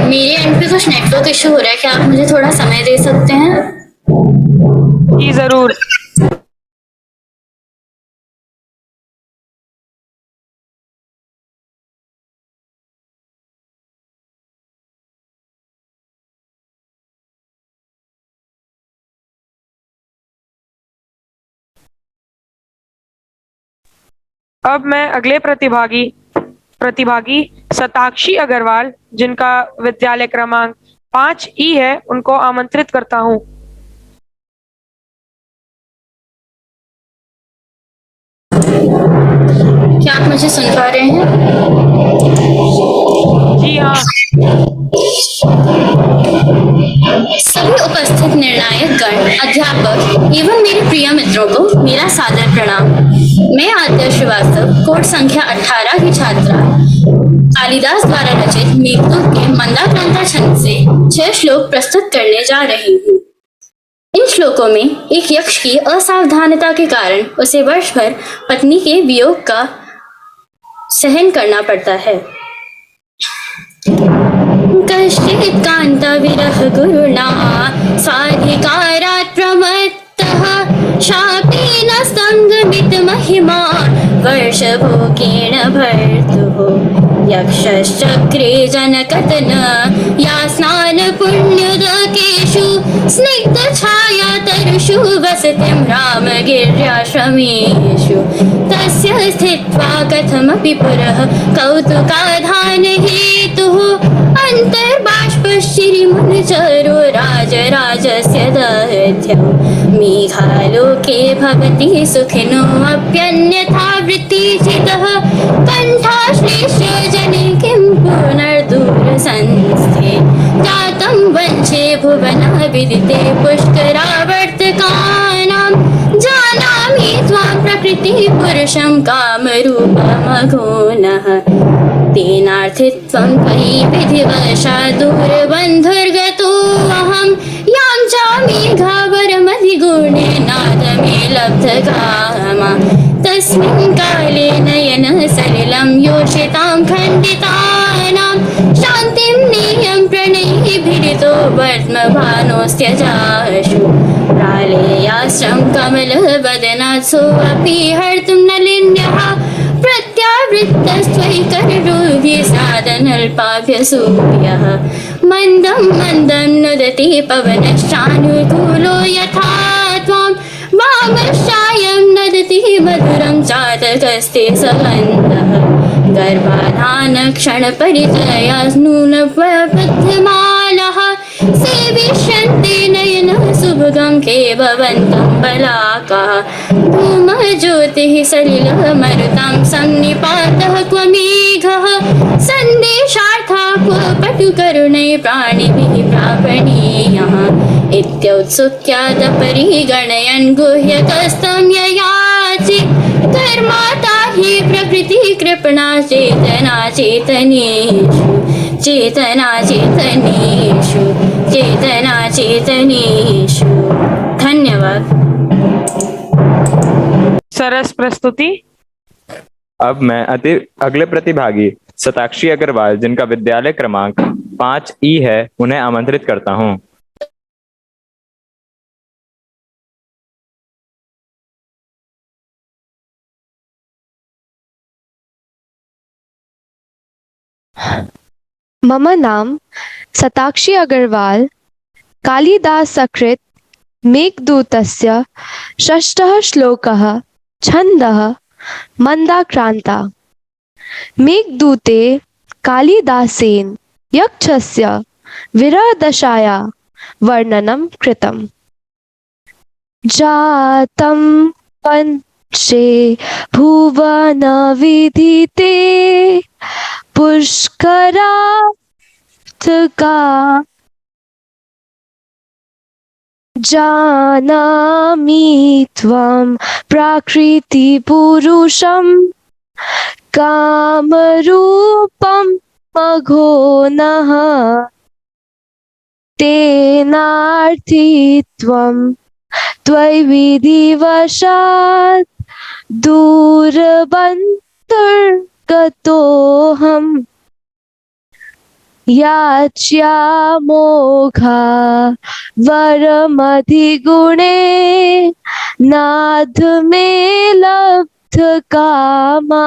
मेरे एंड पे कुछ नेटवर्क इशू हो रहा है, क्या आप मुझे थोड़ा समय दे सकते हैं? जी जरूर। अब मैं अगले प्रतिभागी शताक्षी अग्रवाल, जिनका विद्यालय क्रमांक 5E है, उनको आमंत्रित करता हूँ। क्या आप मुझे सुन पा रहे हैं? जी हाँ। सभी उपस्थित निर्णायक गण, अध्यापक एवं मेरे प्रिय मित्रों को मेरा सादर प्रणाम। मैं आद्या श्रीवास्तव, कोड संख्या 18 की छात्रा, कालिदास द्वारा रचित मेघदूत के मंदाक्रांता छंद से 6 श्लोक प्रस्तुत करने जा रही हूँ। इन श्लोकों में एक यक्ष की असावधानता के कारण उसे वर्ष भर पत्नी के वियोग का सहन करना पड़ता है। कश्चित् कांता विरह गुरुणा स्वाधिकारात् प्रमत्तः शापेन संगमित महिमा वर्षभोगेन भर्तुः। यक्षश्चक्रे जनकतन या स्नान पुण्योदकेषु स्निग्ध छाया तरुषु वसतिं रामगिर्याश्रमेषु तस्य स्थित्वा कथमपि पुरः कौतुकाधान हेतुः अन्तर्बाष्पश्चिरिमुनिचरो राजराजस्य दध्यौ मेघालोके भवति सुखिनो अप्यन्यथा वृत्तिचितः कण्ठाश्लेष्य जने किं पुनर्दूरसंस्थे जातं वंशे भुवनः विदिते पुष्करावर्तकानां जानामि त्वां प्रकृतिपुरुषं कामरूपमघोनः तेनार्थित्वं त्वयि विधिवशात् दूरबन्धुर्गतो अहं यां चामेघावरमधिगुणेनादमे लब्धकामा तस्मिन् काले नयन सलिलं योषितां खण्डितानां शान्तिं नेयं प्रणयिभिरितो वर्त्मभानोऽस्त्यजाशु प्रालेयाश्रं कमलवदनात् सोऽपि हर्तुं नलिन्यः प्रत्यावृत्तस्त्वयि करुभिसादनल्पाभ्यसूर्यः मन्दं मन्दं नुदति पवनश्चानुकूलो यथा त्वां वामश्चायं नदति मधुरं चातकस्ते सगन्धः गर्भाधानक्षणपरिचयास्नूनबद्धमालः सेविष्यन्ते नयनः सुभगं के भवन्तं बलाकाः धूमज्योतिः सलिलः मरुतां सन्निपातः क्व मेघः सन्देशार्था क्व पटुकरुणै प्राणिभिः प्रापणीयः इत्युत्सुक्यादपरिगणयन् गुह्यकस्तं ययाचि कर्माता हि प्रकृतिः कृपणा चेतना चेतनेषु। धन्यवाद। सरस प्रस्तुति। अब मैं अगले प्रतिभागी शताक्षी अग्रवाल, जिनका विद्यालय क्रमांक 5E है, उन्हें आमंत्रित करता हूँ। मम नाम शताक्षी अग्रवाल। कालिदासकृत मेघदूतस्य षष्ठः श्लोकः छन्दः मन्दाक्रान्ता। मेघदूते कालिदासेन यक्षस्य विरहदशाया वर्णनं कृतम्। जातं पञ्चे भुवनविदिते पुष्करार्थका। जानामि त्वं प्रकृतिपुरुषं कामरूपं मघोनः। तेनार्थित्वं त्वयि विधिवशात् दूरबन्तर्गतोऽहम्। याच्यामोघा वरमधिगुणे नाथ मे लब्धकामा।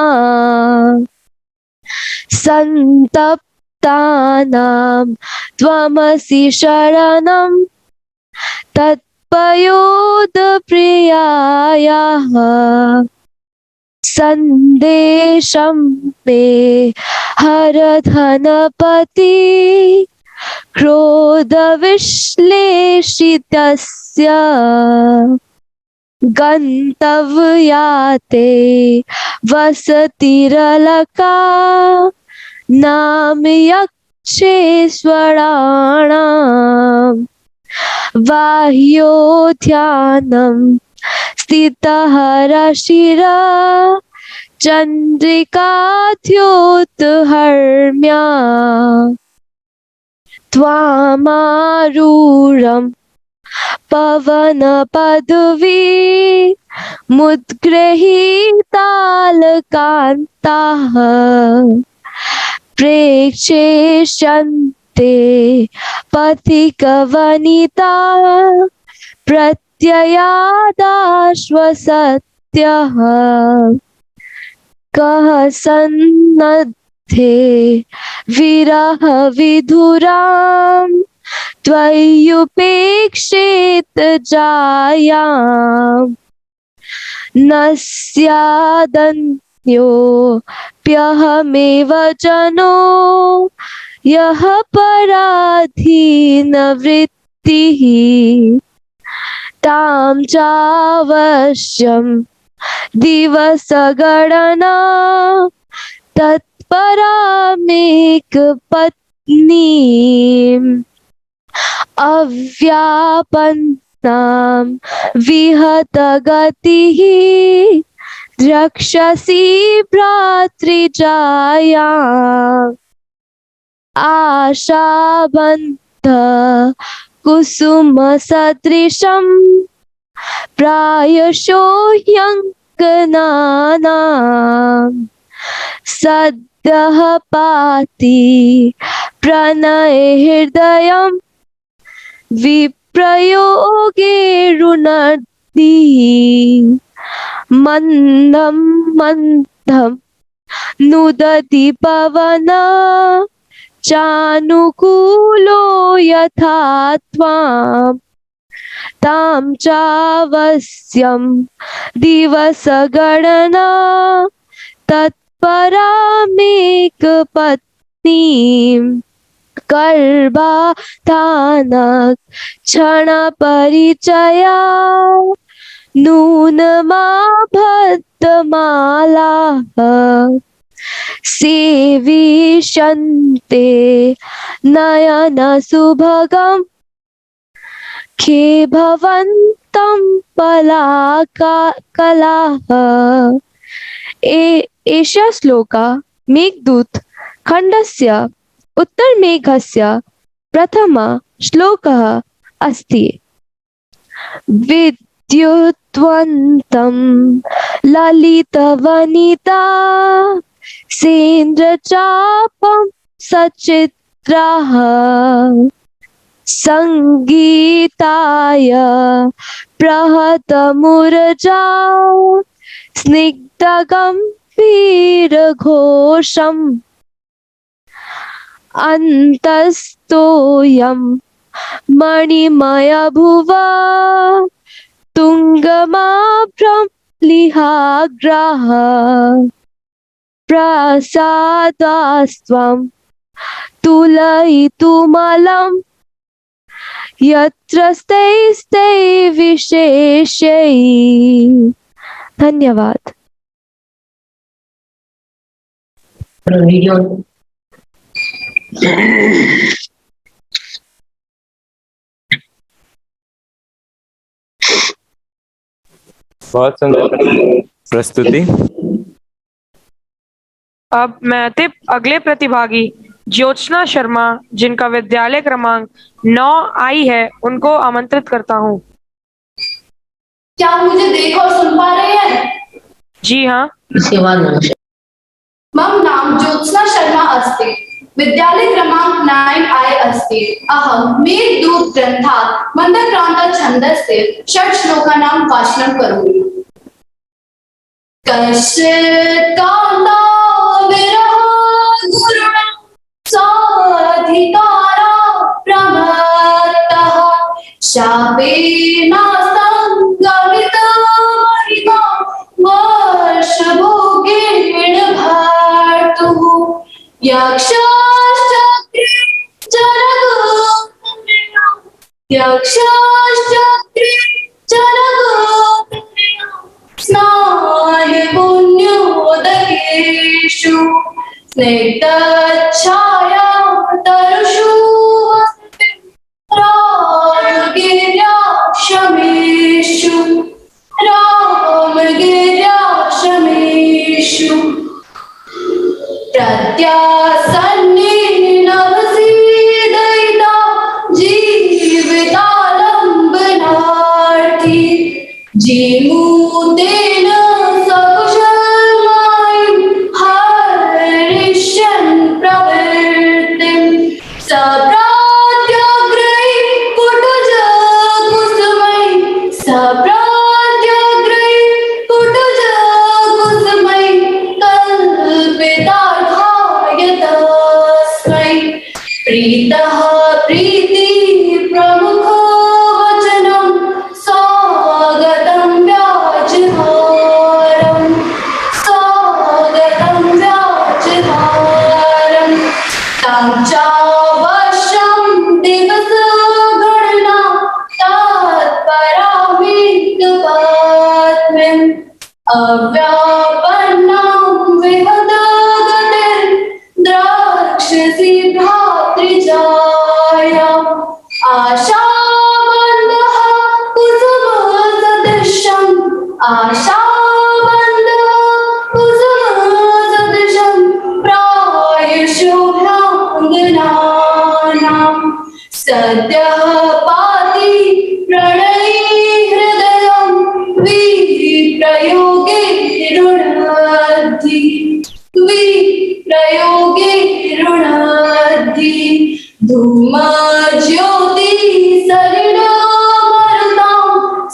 सन्तप्तानां त्वमसि शरणं तत्पयोदप्रियायाः। सन्देशं मे हर धनपति क्रोधविश्लेषितस्य। गन्तव्या ते वसतिरलका नाम यक्षेश्वराणाम्। बाह्योध्यानं स्थितहरशिरा चन्द्रिकाद्योतहर्म्या। त्वामारूढं पवनपदवी मुद्गृहीतालकान्ताः। प्रेक्षेष्यन्ते पथिकवनिता प्रत्ययादाश्वसत्यः। कः सन्नद्धे विरह विधुरां त्वय्युपेक्षेत जायाम्। न स्यादन्योऽप्यहमेव जनो यः पराधीनवृत्तिः। तां चावश्यं दिवसगणना तत्परामेकपत्नीम्। अव्यापन्नां विहतगतिः द्रक्ष्यसि भ्रातृजायाम्। आशाबन्ध कुसुमसदृशं प्रायशो ह्यङ्गनानाम्। सद्यः पाति प्रणये हृदयं विप्रयोगे रुणद्दिः। मन्दं मन्दं नुदति पवनः चानुकूलो यथा त्वाम्। तां चावश्यं दिवसगणना तत्परामेकपत्नीम्। गर्भाधानः क्षणपरिचया नूनमाभद्रमालाः। सेविष्यन्ते नयनसुभगम् खे भवन्तं पलाकलाः। एषः श्लोकः मेघदूत खण्डस्य उत्तरमेघस्य प्रथमः श्लोकः अस्ति। विद्युत्वन्तं ललितवनिता सेन्द्रचापं सचित्राः। संगीताय प्रहतमुरजा स्निग्धगम्भीरघोषम्। अन्तस्तोऽयं मणिमयभुवा तुङ्गमाभ्रं प्लिहाग्रह प्रसादास्त्वं तुलयितुमलं यत्र स्ते विशेषै। धन्यवाद। बहुत सुंदर प्रस्तुति। अब मैं अगले प्रतिभागी ज्योत्सना शर्मा, जिनका विद्यालय क्रमांक 9 आई है, उनको आमंत्रित करता हूँ। क्या आप मुझे देख और सुन पा रहे हैं? जी हाँ। मम नाम ज्योत्सना शर्मा अस्ति, विद्यालय क्रमांक 9 आय अस्ति। अहम मेघदूत ग्रंथात् मंदक्रांता छन्दस्य षट् श्लोकानां वाचनं करोमि। कश्चित् कान्ता विरह गुरुणा साधिकारा प्रमत्तः शापेनास्तं गमितमहिमा वर्षभोगेन भर्तुः यक्षाश्चक्रे स्नानपुण्योदकेषु स्निग्धच्छाया तरुषु वसति रामगिर्याश्रमेषु प्रत्यासन्ने नवसीदयिता जीवितालम्बनार्थी जीमूतेन सकुशलमायं हरिष्यन् प्रवृत्तिं सप्रात्यग्रै कुटुजकुसुमै कुटुजकुसुमै कल्पितार्थाय तस्मै प्रीतः प्रीति प्रमुखो वचनं स्वागतं व्याजहारम् तं चावश्यं दिवसगणना तत्परामितपात्म्यम् अव्यापन्नां विहतगतिं द्रक्ष्यसि भ्रातृजायाम् आशाबन्धः कुसुमसदृशम् प्रायुषो भ्राङ्गनानां सद्यः पाति प्रणयी हृदयं विप्रयोगे रुणद्धि धूमज्योति सलिलमरुतां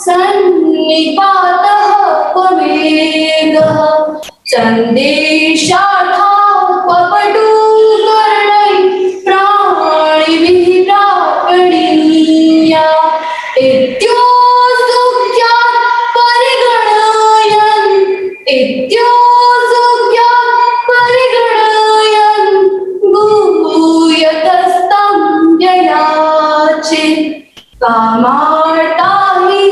सन्निपातः क्वमेघः सन्देशार्था क्वपटुकर्णैः प्राणिभिः प्रापणीया इत्योत्सुक्यात् परिगणयन् भूयतस्तं ययाचेत् कामार्ता हि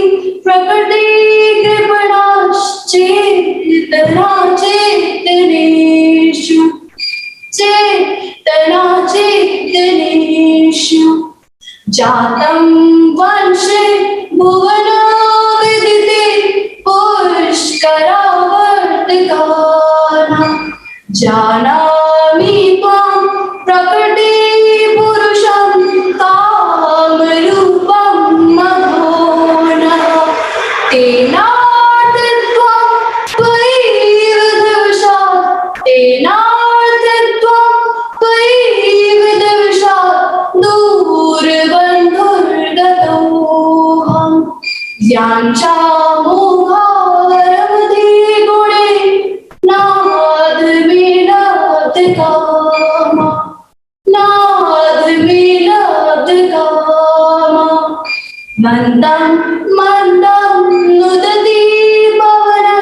चेतनेषु जातं वंशे भुवन विदिते पुष्करावर्तकानां जानामि त्वां प्रकृतिपुरुषं कामरूपं मघोनः तेनार्थित्वं त्वयैव दिवशात् दूरबन्धुर्गतोऽहम् याञ्चामोहारमधि गुणे नादमिलब्धकामा मन्दं मन्दं नुदति पवनः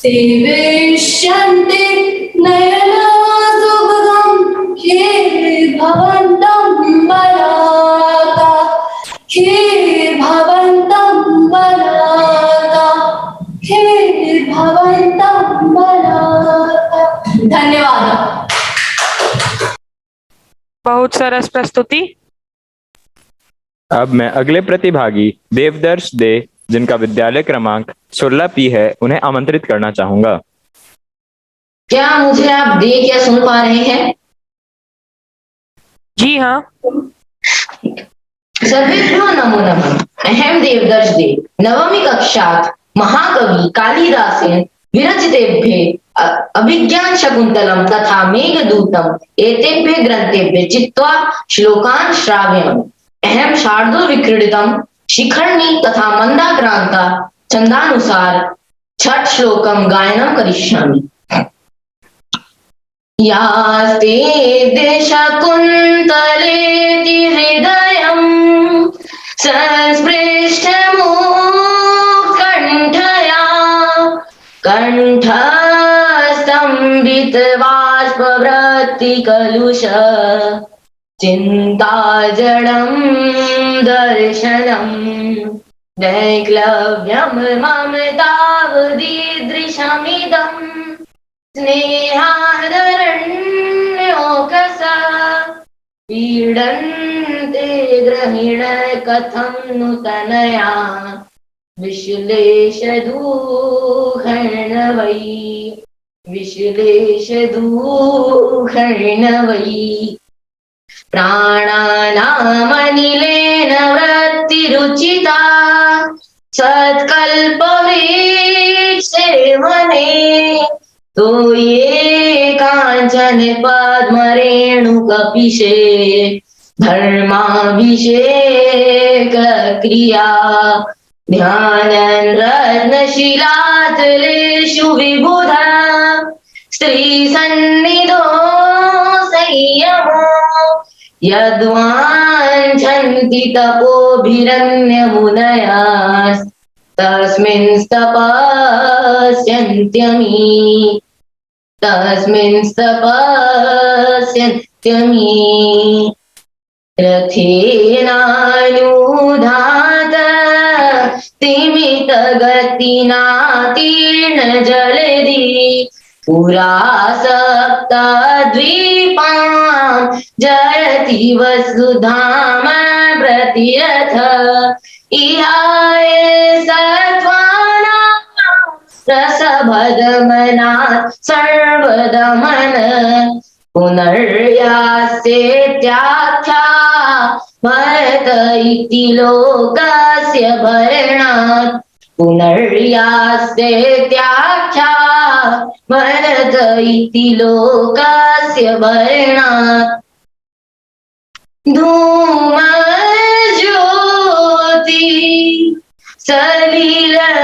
सेविष्यन्ते नयनाजुगं भवन्तं बलाका भवन्तं बलाका भवन्तं बलाका। धन्यवाद। बहुत सरस प्रस्तुति। अब मैं अगले प्रतिभागी देवदर्श दे, जिनका विद्यालय क्रमांक 16P है, उन्हें आमंत्रित करना चाहूंगा। क्या मुझे आप दे क्या सुन पा रहे हैं? जी हाँ। सर्वेभ्यो नमो नमः। अहम देवदर्श दे नवमी कक्षात महाकवि कालिदासेन विरचितेभ्य अभिज्ञान शकुन्तलम तथा मेघदूतम एतेभ्य ग्रंथेभ्य चित्वा श्लोकान् श्रावयामि। अहम शार्दूल विक्रीडितम शिखरणी तथा मंदाक्रांता छंदानुसार छठ श्लोकम गायनम करिष्यामि। यास्ते देशकुन्तलेति हृदयं संस्पृष्टमुत्कण्ठया कण्ठस्तम्भितबाष्पवृत्तिकलुष चिन्ताजडं दर्शनम् दैक्लव्यं ममतावदीदृशमिदम् स्नेहादरण्योकसा पीडन्ते ग्रहिण कथं नु तनया विश्लेषदूषण वै प्राणानामनिलेन वृत्तिरुचिता सत्कल्पवीक्षेमने तो ये कांचन पद्मरेणुकपिशे धर्माभिषेक क्रिया ध्यानं रत्नशिलातलेषु विबुधा स्त्रीसन्निधो संयमो यद्वाञ्छन्ति तपोभिरन्यमुनयास् तस्मिन् तपस्यन्त्यमी रथेनानुधात तिमितगतिना तीर्णजलधि पुरा सप्तद्वीपां जयति वसुधाम प्रतिरथ इहाय सत्त्वानां रसभदमनात् सर्वदमन पुनर्यास्येत्याख्या भरत इति लोकस्य भरणात् पुनर्यास्येत्याख्या भरत इति लोकस्य भरणात् धूमज्योति सलिलमरुतां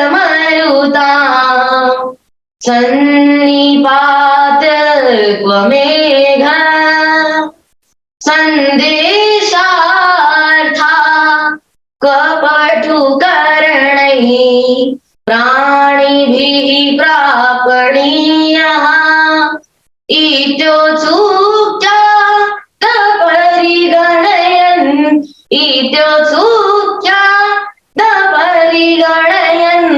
सन्निपातत्वमेघ सन्देशार्था कपटुकर्णैः प्राणिभिः प्रापणीयः इत्योत्सुक्त्या परिगणयन्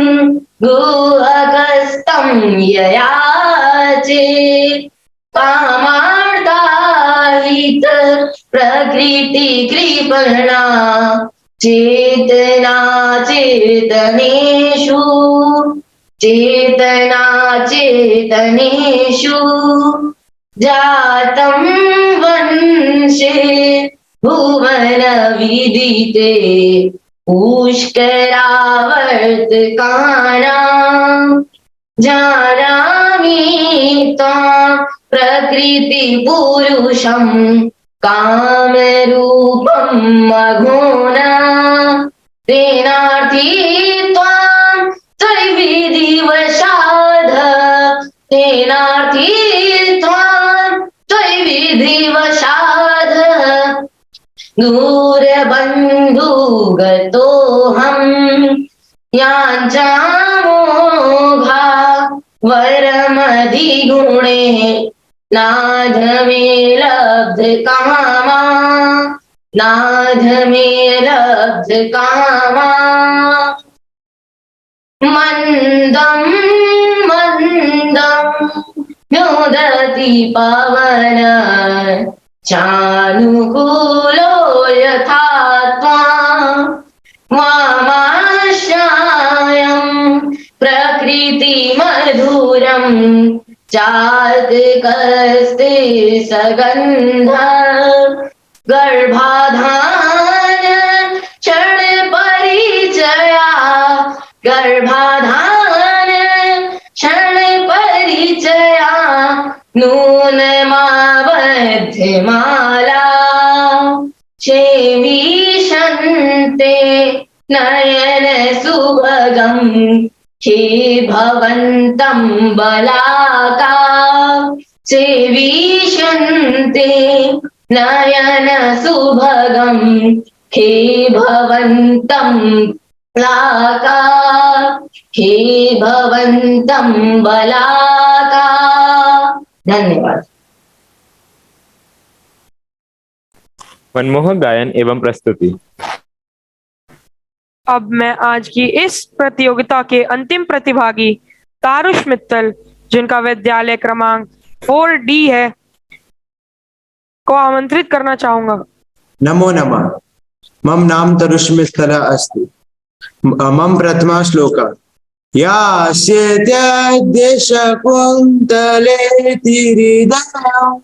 गुहकस्तं ययाचे कामार्ताहित प्रकृति कृपणा चेतनेषु जातं वंशे भुवन विदिते पुष्करावर्तकानां जानामि त्वां प्रकृतिपुरुषं कामरूपं मघोना तेनार्थी त्वां त्वयिविधिवशाद् तेनार्थी त्वां त्वयिविधिवशाद् दूरबन्धुगतोऽहं याञ्चामोघा वरमधिगुणे नाथ मे लब्ध कामा, नाथ मे लब्ध कामा। मंदं मंदं मोदति पवन, चानुकूलो यथा त्वां। वामाश्यायं प्रकृतिमधुरं, चार्दकस्ते सगन्ध। गर्भाधान क्षण परिचया, गर्भाधान क्षण परिचया। नूनमाबध्यमाला छेवीशन्ते नयन सुभगं। हे भवन्तं बलाका सेविशन्ते नयन सुभगं। हे भवन्तं बलाका, हे भवन्तं बलाका। धन्यवाद। मनमोहक गायन एवं प्रस्तुति। अब मैं आज की इस प्रतियोगिता के अंतिम प्रतिभागी तारुष मित्तल, जिनका विद्यालय क्रमांक 4D है, को आमंत्रित करना चाहूंगा। नमो नमः। मम नाम तरुष मित्तल अस्ति। मम प्रथमा श्लोक। यास्यत्यद्देशकुन्तले तिरिदयं,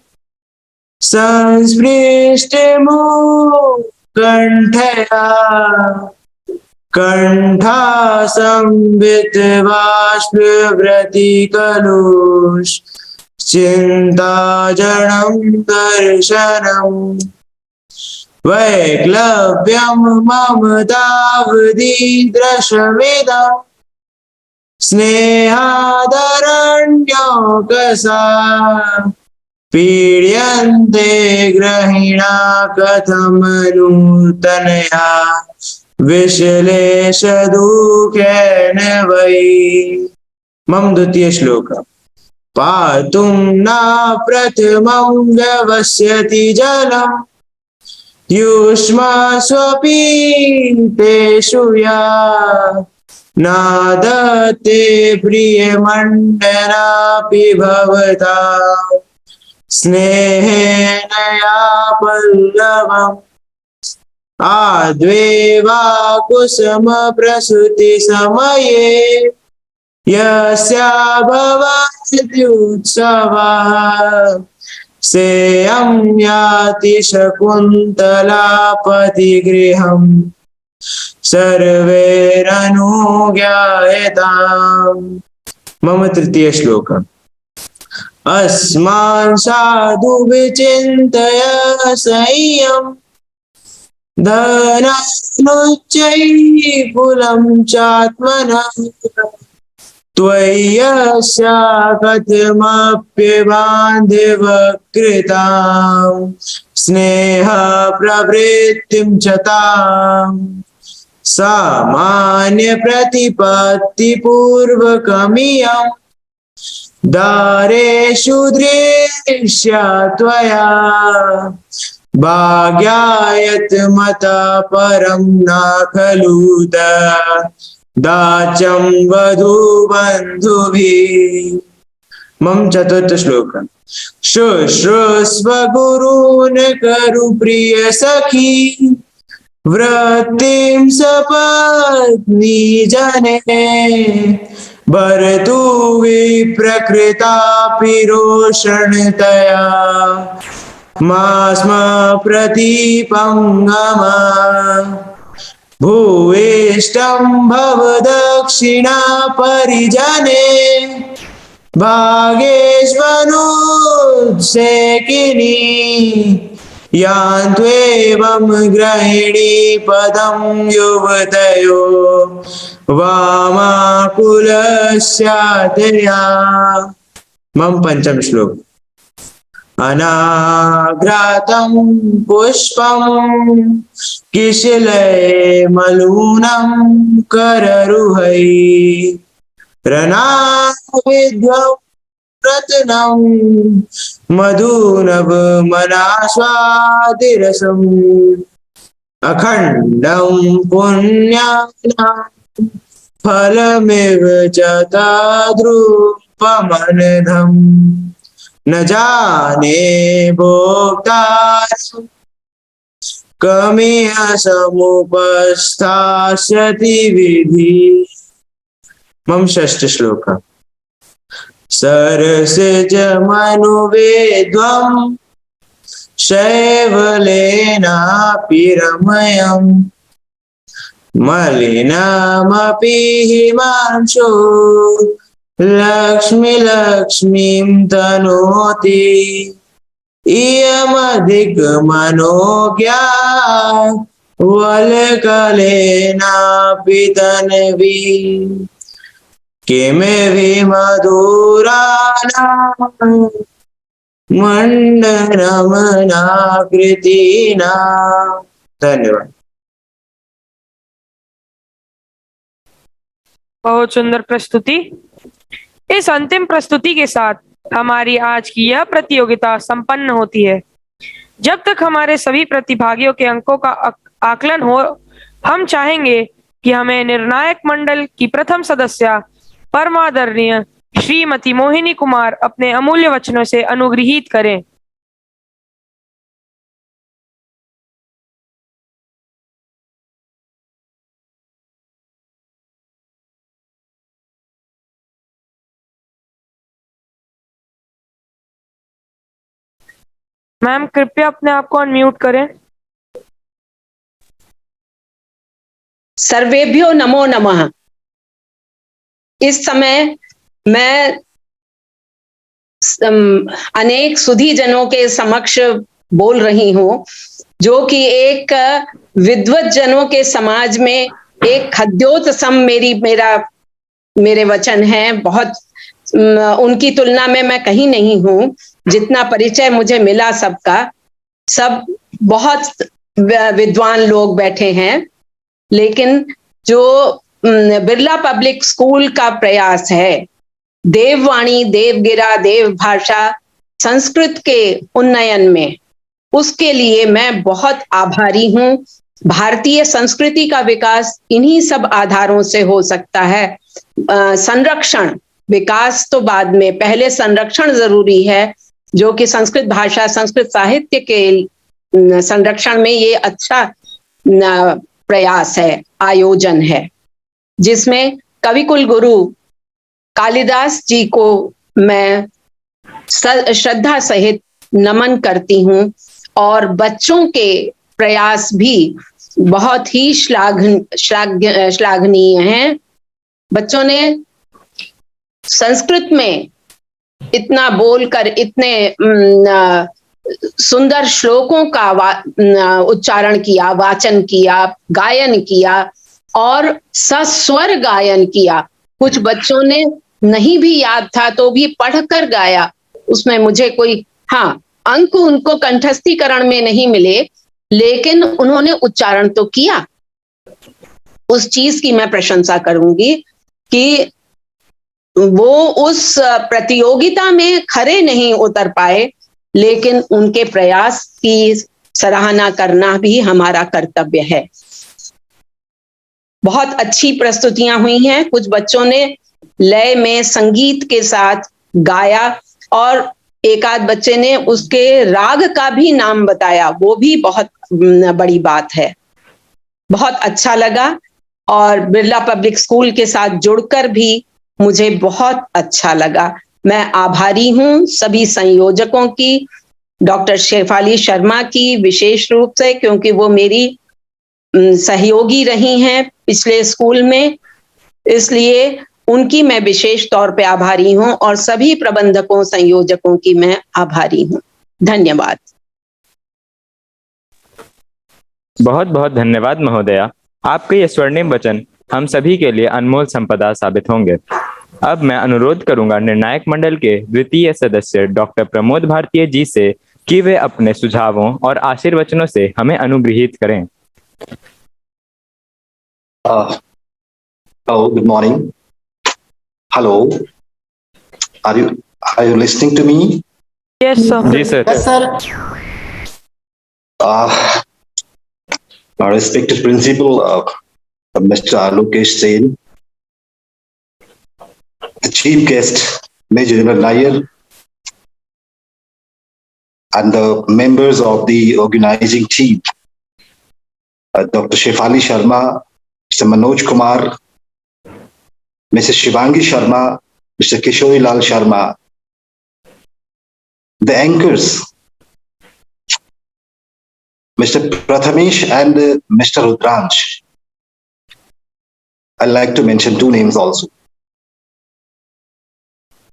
संस्पृष्टे मुकण्ठया। कण्ठासंवित बाष्पव्रतिकलुष, चिन्ताजडं दर्शनम्। वैक्लव्यं मम तावदीदृशमिदं, स्नेहादरण्योकसा। पीड्यन्ते ग्रहिणा कथमनुतनया, विश्लेषदुःखेन वै। मम द्वितीय श्लोक। पातुं न प्रथमं व्यवस्यति जलम्, युष्मास्वपीतेषु या। नादते प्रियमण्डनापि भवता, स्नेहेन या पल्लवम्। आद्वेवा कुसुम प्रसूति समये, यस्या भवत्युत्सवः। सेयं याति शकुन्तलापतिगृहं, सर्वैरनुज्ञायताम्। मम तृतीय श्लोक। अस्मान् साधु विचिन्तय संयम्, धनानुच्चैकुलं चात्मनः। त्वय्यस्या कथमप्यबान्धवकृतां, स्नेह प्रवृत्तिं च ताम्। सामान्य प्रतिपत्तिपूर्वकमियं, दारेषु दृश्या त्वया। भाग्यायत मता परं न खलु दाचं वधूबन्धुभिः। मम चतुर्थ श्लोक। शुश्रूषव गुरून् करु प्रिय सखी, वृत्तिं सपत्नी जने। भरतु विप्रकृतापि रोषणतया, मा स्म प्रतिपङ्गमा। भूयिष्ठं भव दक्षिणा परिजने, भागेष्वनुत्सेकिनी। यान्त्वेवं गृहिणी पदं युवतयो, वामाकुलस्यातया। मम पंचम श्लोक। अनाघ्रातं पुष्पं किशलय मलूनं कररुहै, रणाविद्वं रत्नं मधुनवमनास्वादिरसम् अखण्डं पुण्यानां फलमिव च तद्रूपमनघम् न जाने भोक्तारम् कमिह समुपस्थास्यति विधि। मम षष्ठ श्लोक। सरसिजमनुवेद्वं शैवलेनापि रमयम् मलिनमपि हिमांशो लक्ष्मीं तनोति इयमधिकमनोज्ञा वल्कलेनापि तन्वी किमिमधुराणां मण्डनमनाकृतीना। धन्यवाद। बहुत सुंदर प्रस्तुति। इस अंतिम प्रस्तुति के साथ हमारी आज की यह प्रतियोगिता संपन्न होती है। जब तक हमारे सभी प्रतिभागियों के अंकों का आकलन हो, हम चाहेंगे कि हमें निर्णायक मंडल की प्रथम सदस्य परमादरणीय श्रीमती मोहिनी कुमार अपने अमूल्य वचनों से अनुग्रहित करें। मैम कृपया अपने आप को अनम्यूट करें। सर्वेभ्यो नमो नमः। इस समय मैं अनेक सुधी जनों के समक्ष बोल रही हूँ, जो कि एक विद्वत जनों के समाज में एक खद्योत सम मेरे वचन हैं। बहुत उनकी तुलना में मैं कहीं नहीं हूँ। जितना परिचय मुझे मिला सबका, सब बहुत विद्वान लोग बैठे हैं, लेकिन जो बिरला पब्लिक स्कूल का प्रयास है देववाणी, देवगिरा, देव भाषा, संस्कृत के उन्नयन में, उसके लिए मैं बहुत आभारी हूँ। भारतीय संस्कृति का विकास इन्हीं सब आधारों से हो सकता है। संरक्षण, विकास तो बाद में, पहले संरक्षण जरूरी है, जो कि संस्कृत भाषा, संस्कृत साहित्य के संरक्षण में ये अच्छा प्रयास है, आयोजन है, जिसमें कवि कुल गुरु कालिदास जी को मैं श्रद्धा सहित नमन करती हूँ। और बच्चों के प्रयास भी बहुत ही श्लाघनीय हैं। बच्चों ने संस्कृत में इतना बोलकर, इतने सुंदर श्लोकों का उच्चारण किया, वाचन किया, गायन किया और सस्वर गायन किया। कुछ बच्चों ने नहीं भी याद था तो भी पढ़कर गाया। उसमें मुझे कोई अंक उनको कंठस्थीकरण में नहीं मिले, लेकिन उन्होंने उच्चारण तो किया। उस चीज की मैं प्रशंसा करूंगी कि वो उस प्रतियोगिता में खरे नहीं उतर पाए, लेकिन उनके प्रयास की सराहना करना भी हमारा कर्तव्य है। बहुत अच्छी प्रस्तुतियां हुई हैं। कुछ बच्चों ने लय में संगीत के साथ गाया और एक आध बच्चे ने उसके राग का भी नाम बताया, वो भी बहुत बड़ी बात है। बहुत अच्छा लगा और बिरला पब्लिक स्कूल के साथ जुड़कर भी मुझे बहुत अच्छा लगा। मैं आभारी हूँ सभी संयोजकों की, डॉक्टर शेफाली शर्मा की विशेष रूप से, क्योंकि वो मेरी सहयोगी रही हैं पिछले स्कूल में, इसलिए उनकी मैं विशेष तौर पे आभारी हूं। और सभी प्रबंधकों, संयोजकों की मैं आभारी हूं। धन्यवाद। बहुत बहुत धन्यवाद महोदया। आपके ये स्वर्णिम वचन हम सभी के लिए अनमोल संपदा साबित होंगे। अब मैं अनुरोध करूंगा निर्णायक मंडल के द्वितीय सदस्य डॉक्टर प्रमोद भारतीय जी से कि वे अपने सुझावों और आशीर्वचनों से हमें अनुग्रहित करें। Good morning. Hello, are you listening to me? Yes, sir. जी sir. Yes, sir. Our respected principal, Mr. Lokesh Sen, the chief guest, Major General Nair, and the members of the organizing team, Dr. Shefali Sharma, Mr. Manoj Kumar, Mrs. Shivangi Sharma, Mr. Kishori Lal Sharma, the anchors, Mr. Prathamesh and Mr. Rudransh. I'd like to mention two names also.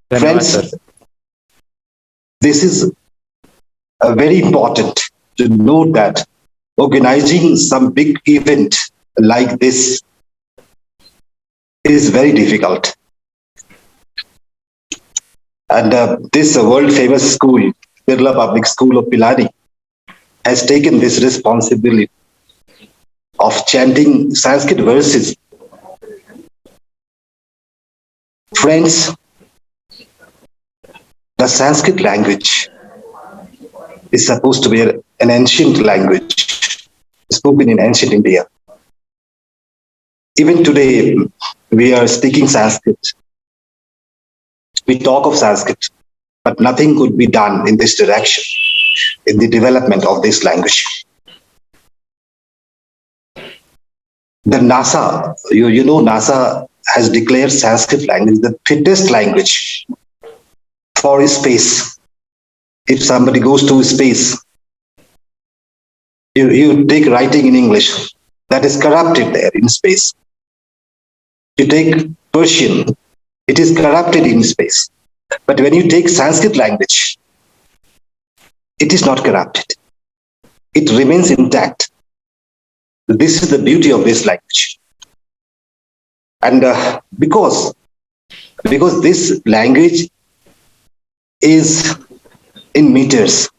Friends, this is very important to note that organizing some big event like this is very difficult. And this world famous school, Birla Public School of Pilani, has taken this responsibility of chanting Sanskrit verses. Friends, the Sanskrit language is supposed to be an ancient language spoken in ancient India. Even today, we are speaking Sanskrit. We talk of Sanskrit, but nothing could be done in this direction, in the development of this language. The NASA, you know, NASA has declared Sanskrit language the fittest language for space. If somebody goes to space, you take writing in English, that is corrupted there in space. You take Persian, it is corrupted in space. But when you take Sanskrit language, it is not corrupted. It remains intact. This is the beauty of this language. And because this language is in meters,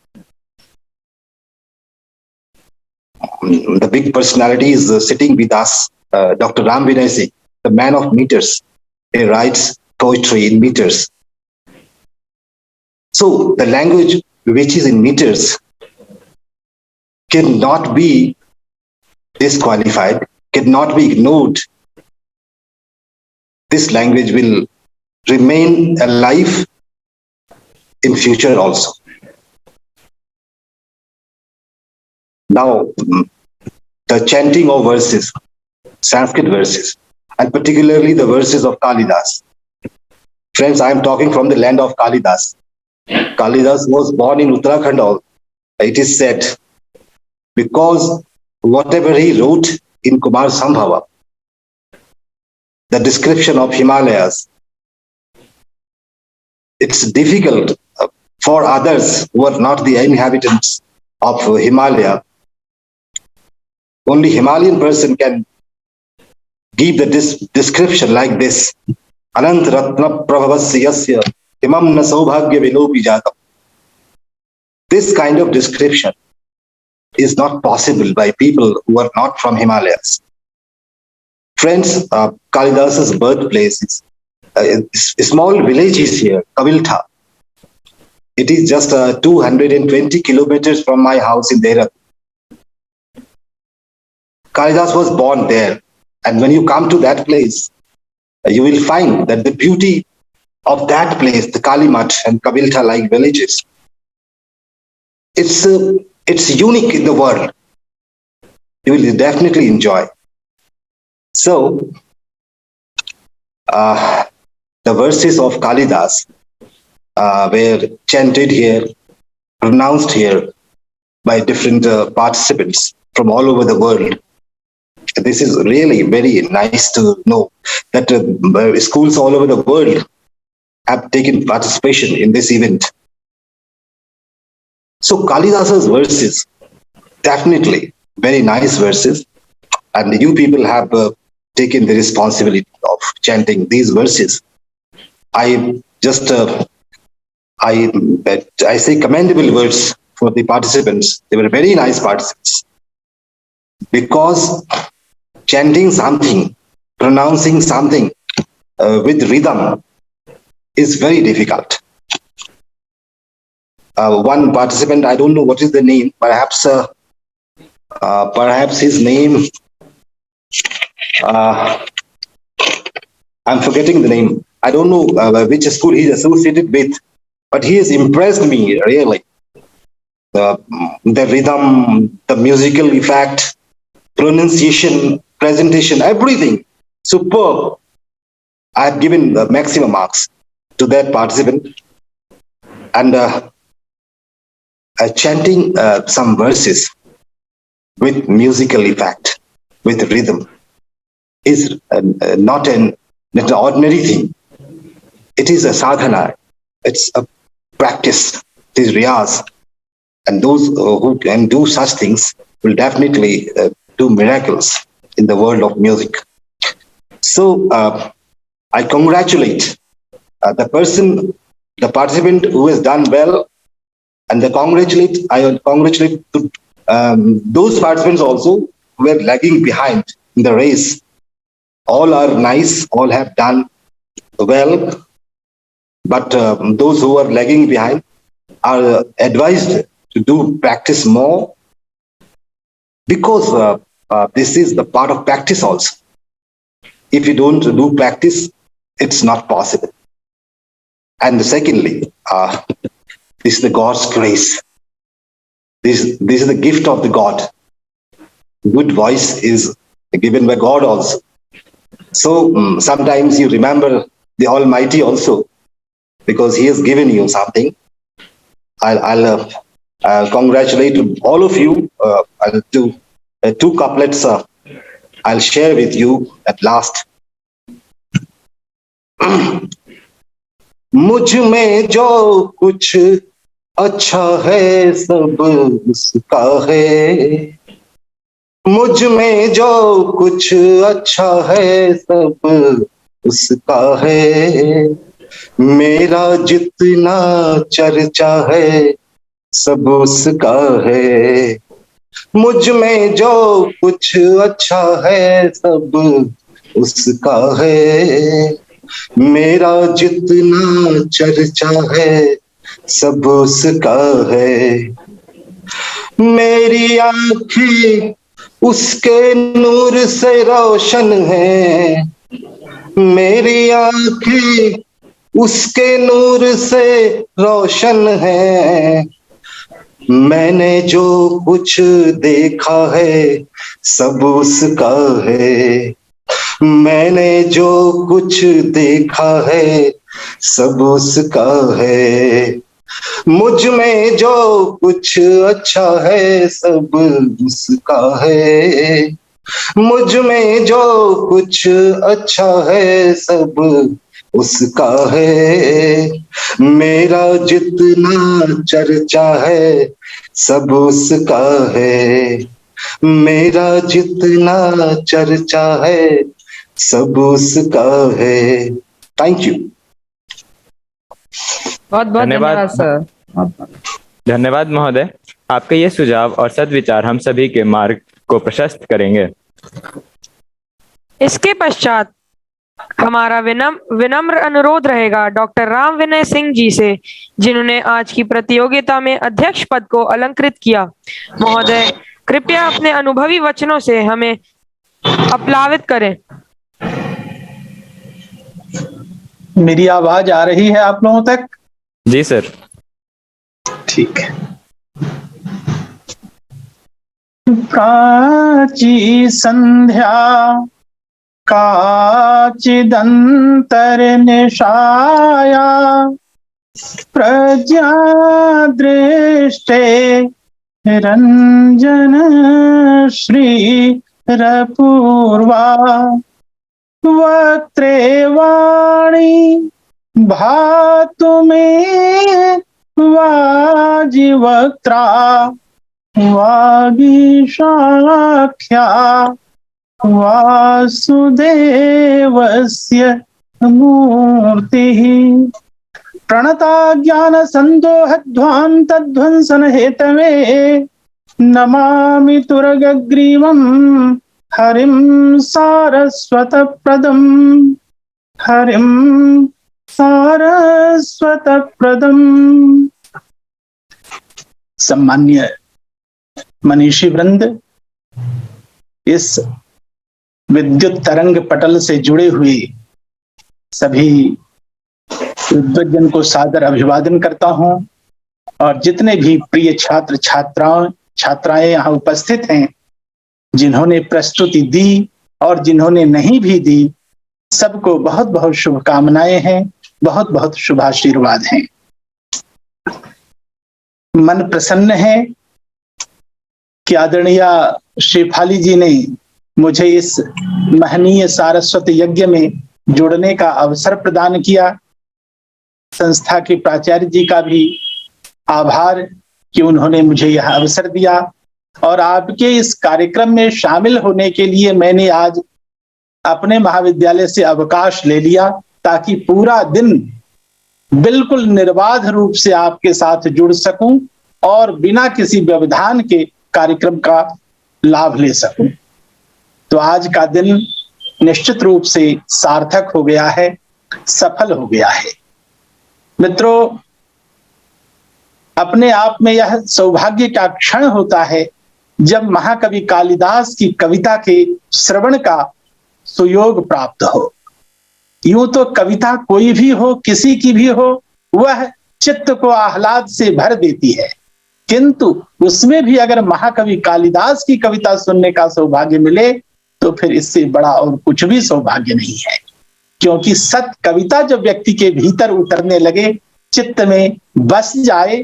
the big personality is sitting with us, Dr. Ram Vinay Singh, the man of meters. He writes poetry in meters. So the language which is in meters cannot be disqualified, cannot be ignored. This language will remain alive in future also. Now, the chanting of verses, Sanskrit verses, and particularly the verses of Kalidas. Friends, I am talking from the land of Kalidas. Kalidas was born in Uttarakhand. It is said, because whatever he wrote in Kumar Sambhava, the description of Himalayas, it's difficult for others who are not the inhabitants of Himalaya. Only Himalayan person can give the description like this. Anant Ratna Prabhavasyasya Himam na Saubhagya Vilopi Jatam. This kind of description is not possible by people who are not from Himalayas. Friends, Kalidas's birthplace is a small village is here, Kaviltha. It is just 220 kilometers from my house in Dehradun. Kalidas was born there, and when you come to that place, you will find that the beauty of that place, the Kalimat and Kaviltha-like villages, it's unique in the world. You will definitely enjoy. So, the verses of Kalidas were chanted here, pronounced here by different participants from all over the world. This is really very nice to know that schools all over the world have taken participation in this event. So Kalidas's verses, definitely very nice verses, and you people have taken the responsibility of chanting these verses. I say commendable words for the participants. They were very nice participants, because chanting something, pronouncing something with rhythm is very difficult. One participant, I don't know what is the name, perhaps his name, I'm forgetting the name. I don't know which school he's associated with, but he has impressed me really. The rhythm, the musical effect, pronunciation, presentation, everything superb. I have given the maximum marks to that participant, and chanting some verses with musical effect, with rhythm, is not an ordinary thing. It is a sadhana. It's a practice. It is riyaz. And those who can do such things will definitely do miracles in the world of music. So I congratulate the participant who has done well, and I congratulate those participants also who were lagging behind in the race. All are nice, all have done well, but those who are lagging behind are advised to do practice more, because this is the part of practice also. If you don't do practice, it's not possible. And secondly, this is the God's grace. This is the gift of the God. Good voice is given by God also. So sometimes you remember the Almighty also, because He has given you something. I'll congratulate all of you. I'll do two couplets. I'll share with you at last. मुझ में जो कुछ अच्छा है सब उसका है, मुझ में जो कुछ अच्छा है सब उसका है, मेरा जितना चर्चा है सब उसका है, मुझ में जो कुछ अच्छा है सब उसका है, मेरा जितना चर्चा है सब उसका है, मेरी आँखें उसके नूर से रोशन है, मेरी आँखें उसके नूर से रोशन है, मैंने जो कुछ देखा है सब उसका है, मैंने जो कुछ देखा है सब उसका है, मुझ में जो कुछ अच्छा है सब उसका है, मुझ में जो कुछ अच्छा है सब उसका है, मेरा जितना चर्चा है सब उसका है, मेरा जितना चर्चा है सब उसका है। Thank you. बहुत बहुत धन्यवाद सर। धन्यवाद महोदय। आपके ये सुझाव और सद्विचार हम सभी के मार्ग को प्रशस्त करेंगे। इसके पश्चात हमारा विनम्र अनुरोध रहेगा डॉक्टर राम विनय सिंह जी से, जिन्होंने आज की प्रतियोगिता में अध्यक्ष पद को अलंकृत किया। महोदय कृपया अपने अनुभवी वचनों से हमें अप्लावित करें। मेरी आवाज आ रही है आप लोगों तक? जी सर। ठीक है। प्राची संध्या काचिदंतर निशाया प्रज्ञा दृष्टे रंजन श्री रपूर्वा वक्त्रे वाणी भातु में वाजिवक्त्रा वागीशाख्या वासुदेवस्य मूर्तिः प्रणता ज्ञान संदोहध्वान्तध्वंसन हेतवे नमामि तुरगग्रीवं हरिं सारस्वत प्रदम हरिं सारस्वतप्रदम्। सम्मान्य मनीषी वृंद, इस विद्युत तरंग पटल से जुड़े हुए सभी विद्वज्जन को सादर अभिवादन करता हूं और जितने भी प्रिय छात्र छात्राएं यहाँ उपस्थित हैं, जिन्होंने प्रस्तुति दी और जिन्होंने नहीं भी दी, सबको बहुत बहुत शुभकामनाएं हैं, बहुत बहुत शुभाशीर्वाद हैं। मन प्रसन्न है कि आदरणीय शेफाली जी ने मुझे इस महनीय सारस्वत यज्ञ में जुड़ने का अवसर प्रदान किया। संस्था के प्राचार्य जी का भी आभार कि उन्होंने मुझे यह अवसर दिया और आपके इस कार्यक्रम में शामिल होने के लिए मैंने आज अपने महाविद्यालय से अवकाश ले लिया ताकि पूरा दिन बिल्कुल निर्बाध रूप से आपके साथ जुड़ सकूं और बिना किसी व्यवधान के कार्यक्रम का लाभ ले सकूं। तो आज का दिन निश्चित रूप से सार्थक हो गया है, सफल हो गया है। मित्रों, अपने आप में यह सौभाग्य का क्षण होता है जब महाकवि कालिदास की कविता के श्रवण का सुयोग प्राप्त हो। यूं तो कविता कोई भी हो, किसी की भी हो, वह चित्त को आह्लाद से भर देती है, किंतु उसमें भी अगर महाकवि कालिदास की कविता सुनने का सौभाग्य मिले तो फिर इससे बड़ा और कुछ भी सौभाग्य नहीं है। क्योंकि सत कविता जब व्यक्ति के भीतर उतरने लगे, चित्त में बस जाए,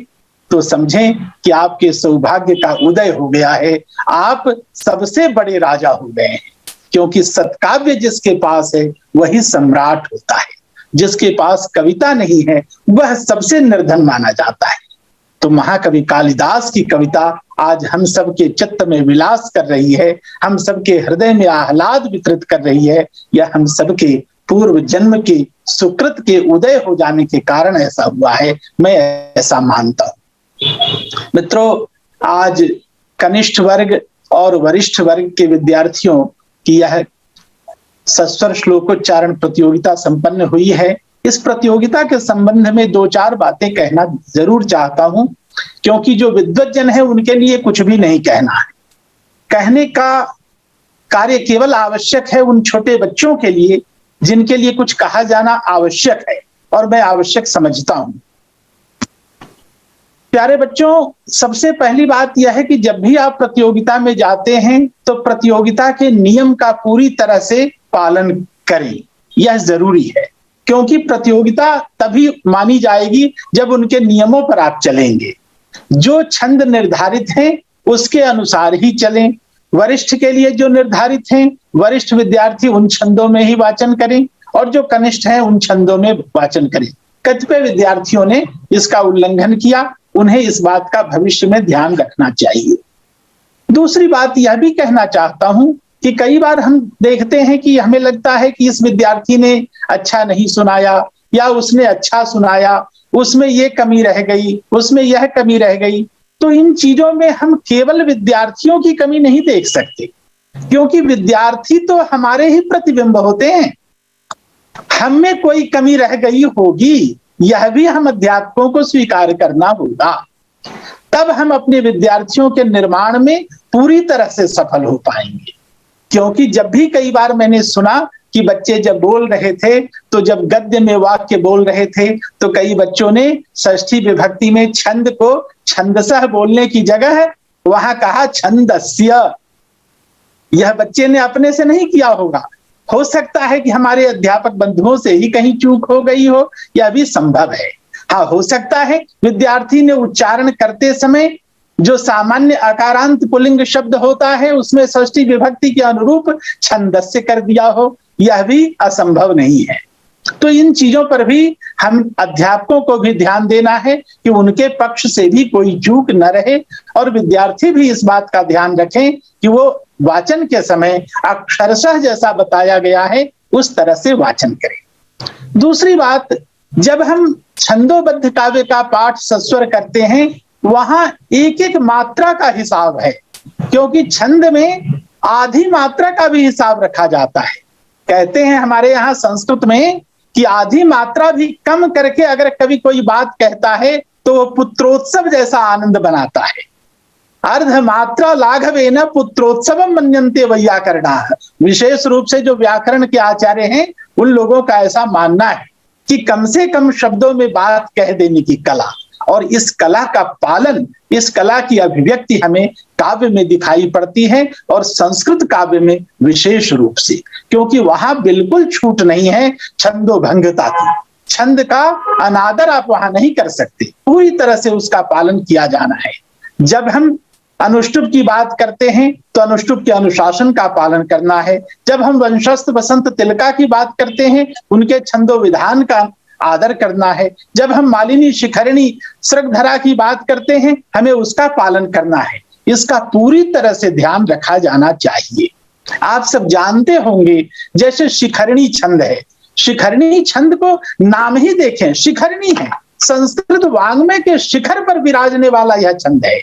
तो समझें कि आपके सौभाग्य का उदय हो गया है, आप सबसे बड़े राजा हो गए हैं। क्योंकि सत्काव्य जिसके पास है वही सम्राट होता है, जिसके पास कविता नहीं है वह सबसे निर्धन माना जाता है। तो महाकवि कालिदास की कविता आज हम सबके चित्त में विलास कर रही है, हम सबके हृदय में आह्लाद वितरित कर रही है। यह हम सबके पूर्व जन्म के सुकृत के उदय हो जाने के कारण ऐसा हुआ है, मैं ऐसा मानता हूं। मित्रों, आज कनिष्ठ वर्ग और वरिष्ठ वर्ग के विद्यार्थियों की यह सस्वर श्लोकोच्चारण प्रतियोगिता संपन्न हुई है। इस प्रतियोगिता के संबंध में दो चार बातें कहना जरूर चाहता हूं, क्योंकि जो विद्वज्जन है उनके लिए कुछ भी नहीं कहना है। कहने का कार्य केवल आवश्यक है उन छोटे बच्चों के लिए जिनके लिए कुछ कहा जाना आवश्यक है, और मैं आवश्यक समझता हूं। प्यारे बच्चों, सबसे पहली बात यह है कि जब भी आप प्रतियोगिता में जाते हैं तो प्रतियोगिता के नियम का पूरी तरह से पालन करें, यह जरूरी है। क्योंकि प्रतियोगिता तभी मानी जाएगी जब उनके नियमों पर आप चलेंगे। जो छंद निर्धारित हैं उसके अनुसार ही चलें। वरिष्ठ के लिए जो निर्धारित हैं, वरिष्ठ विद्यार्थी उन छंदों में ही वाचन करें और जो कनिष्ठ हैं उन छंदों में वाचन करें। कतिपय विद्यार्थियों ने इसका उल्लंघन किया, उन्हें इस बात का भविष्य में ध्यान रखना चाहिए। दूसरी बात यह भी कहना चाहता हूं कि कई बार हम देखते हैं कि हमें लगता है कि इस विद्यार्थी ने अच्छा नहीं सुनाया या उसने अच्छा सुनाया, उसमें ये कमी रह गई, उसमें यह कमी रह गई। तो इन चीजों में हम केवल विद्यार्थियों की कमी नहीं देख सकते, क्योंकि विद्यार्थी तो हमारे ही प्रतिबिंब होते हैं। हम में कोई कमी रह गई होगी, यह भी हम अध्यापकों को स्वीकार करना होगा, तब हम अपने विद्यार्थियों के निर्माण में पूरी तरह से सफल हो पाएंगे। क्योंकि जब भी कई बार मैंने सुना कि बच्चे जब बोल रहे थे, तो जब गद्य में वाक्य बोल रहे थे तो कई बच्चों ने षष्ठी विभक्ति में छंद को छंदसः बोलने की जगह वहां कहा छंदस्य। यह बच्चे ने अपने से नहीं किया होगा, हो सकता है कि हमारे अध्यापक बंधुओं से ही कहीं चूक हो गई हो, यह भी संभव है। हाँ, हो सकता है विद्यार्थी ने उच्चारण करते समय जो सामान्य अकारांत पुल्लिंग शब्द होता है उसमें षष्ठी विभक्ति के अनुरूप छंदस्य कर दिया हो, यह भी असंभव नहीं है। तो इन चीजों पर भी हम अध्यापकों को भी ध्यान देना है कि उनके पक्ष से भी कोई चूक न रहे, और विद्यार्थी भी इस बात का ध्यान रखें कि वो वाचन के समय अक्षरशः जैसा बताया गया है उस तरह से वाचन करें। दूसरी बात, जब हम छंदोबद्ध काव्य का पाठ सस्वर करते हैं वहां एक एक मात्रा का हिसाब है, क्योंकि छंद में आधी मात्रा का भी हिसाब रखा जाता है। कहते हैं हमारे यहाँ संस्कृत में कि आधी मात्रा भी कम करके अगर कभी कोई बात कहता है तो वो पुत्रोत्सव जैसा आनंद बनाता है। अर्ध मात्रा लाघवेन पुत्रोत्सव मन्यन्ते वैयाकरणा। विशेष रूप से जो व्याकरण के आचार्य हैं उन लोगों का ऐसा मानना है कि कम से कम शब्दों में बात कह देने की कला, और इस कला का पालन, इस कला की अभिव्यक्ति हमें काव्य में दिखाई पड़ती है, और संस्कृत काव्य में विशेष रूप से, क्योंकि वहां बिल्कुल छूट नहीं है छंदोभंगता की। छंद का अनादर आप वहां नहीं कर सकते, पूरी तरह से उसका पालन किया जाना है। जब हम अनुष्टुप की बात करते हैं तो अनुष्टुप के अनुशासन का पालन करना है। जब हम वंशस्थ बसंत तिलका की बात करते हैं उनके छंदो विधान का आदर करना है। जब हम मालिनी शिखरणी सृगधरा की बात करते हैं हमें उसका पालन करना है। इसका पूरी तरह से ध्यान रखा जाना चाहिए। आप सब जानते होंगे जैसे शिखरणी छंद है, शिखरणी छंद को नाम ही देखें, शिखरणी है, संस्कृत वाङ्मय के शिखर पर विराजने वाला यह छंद है।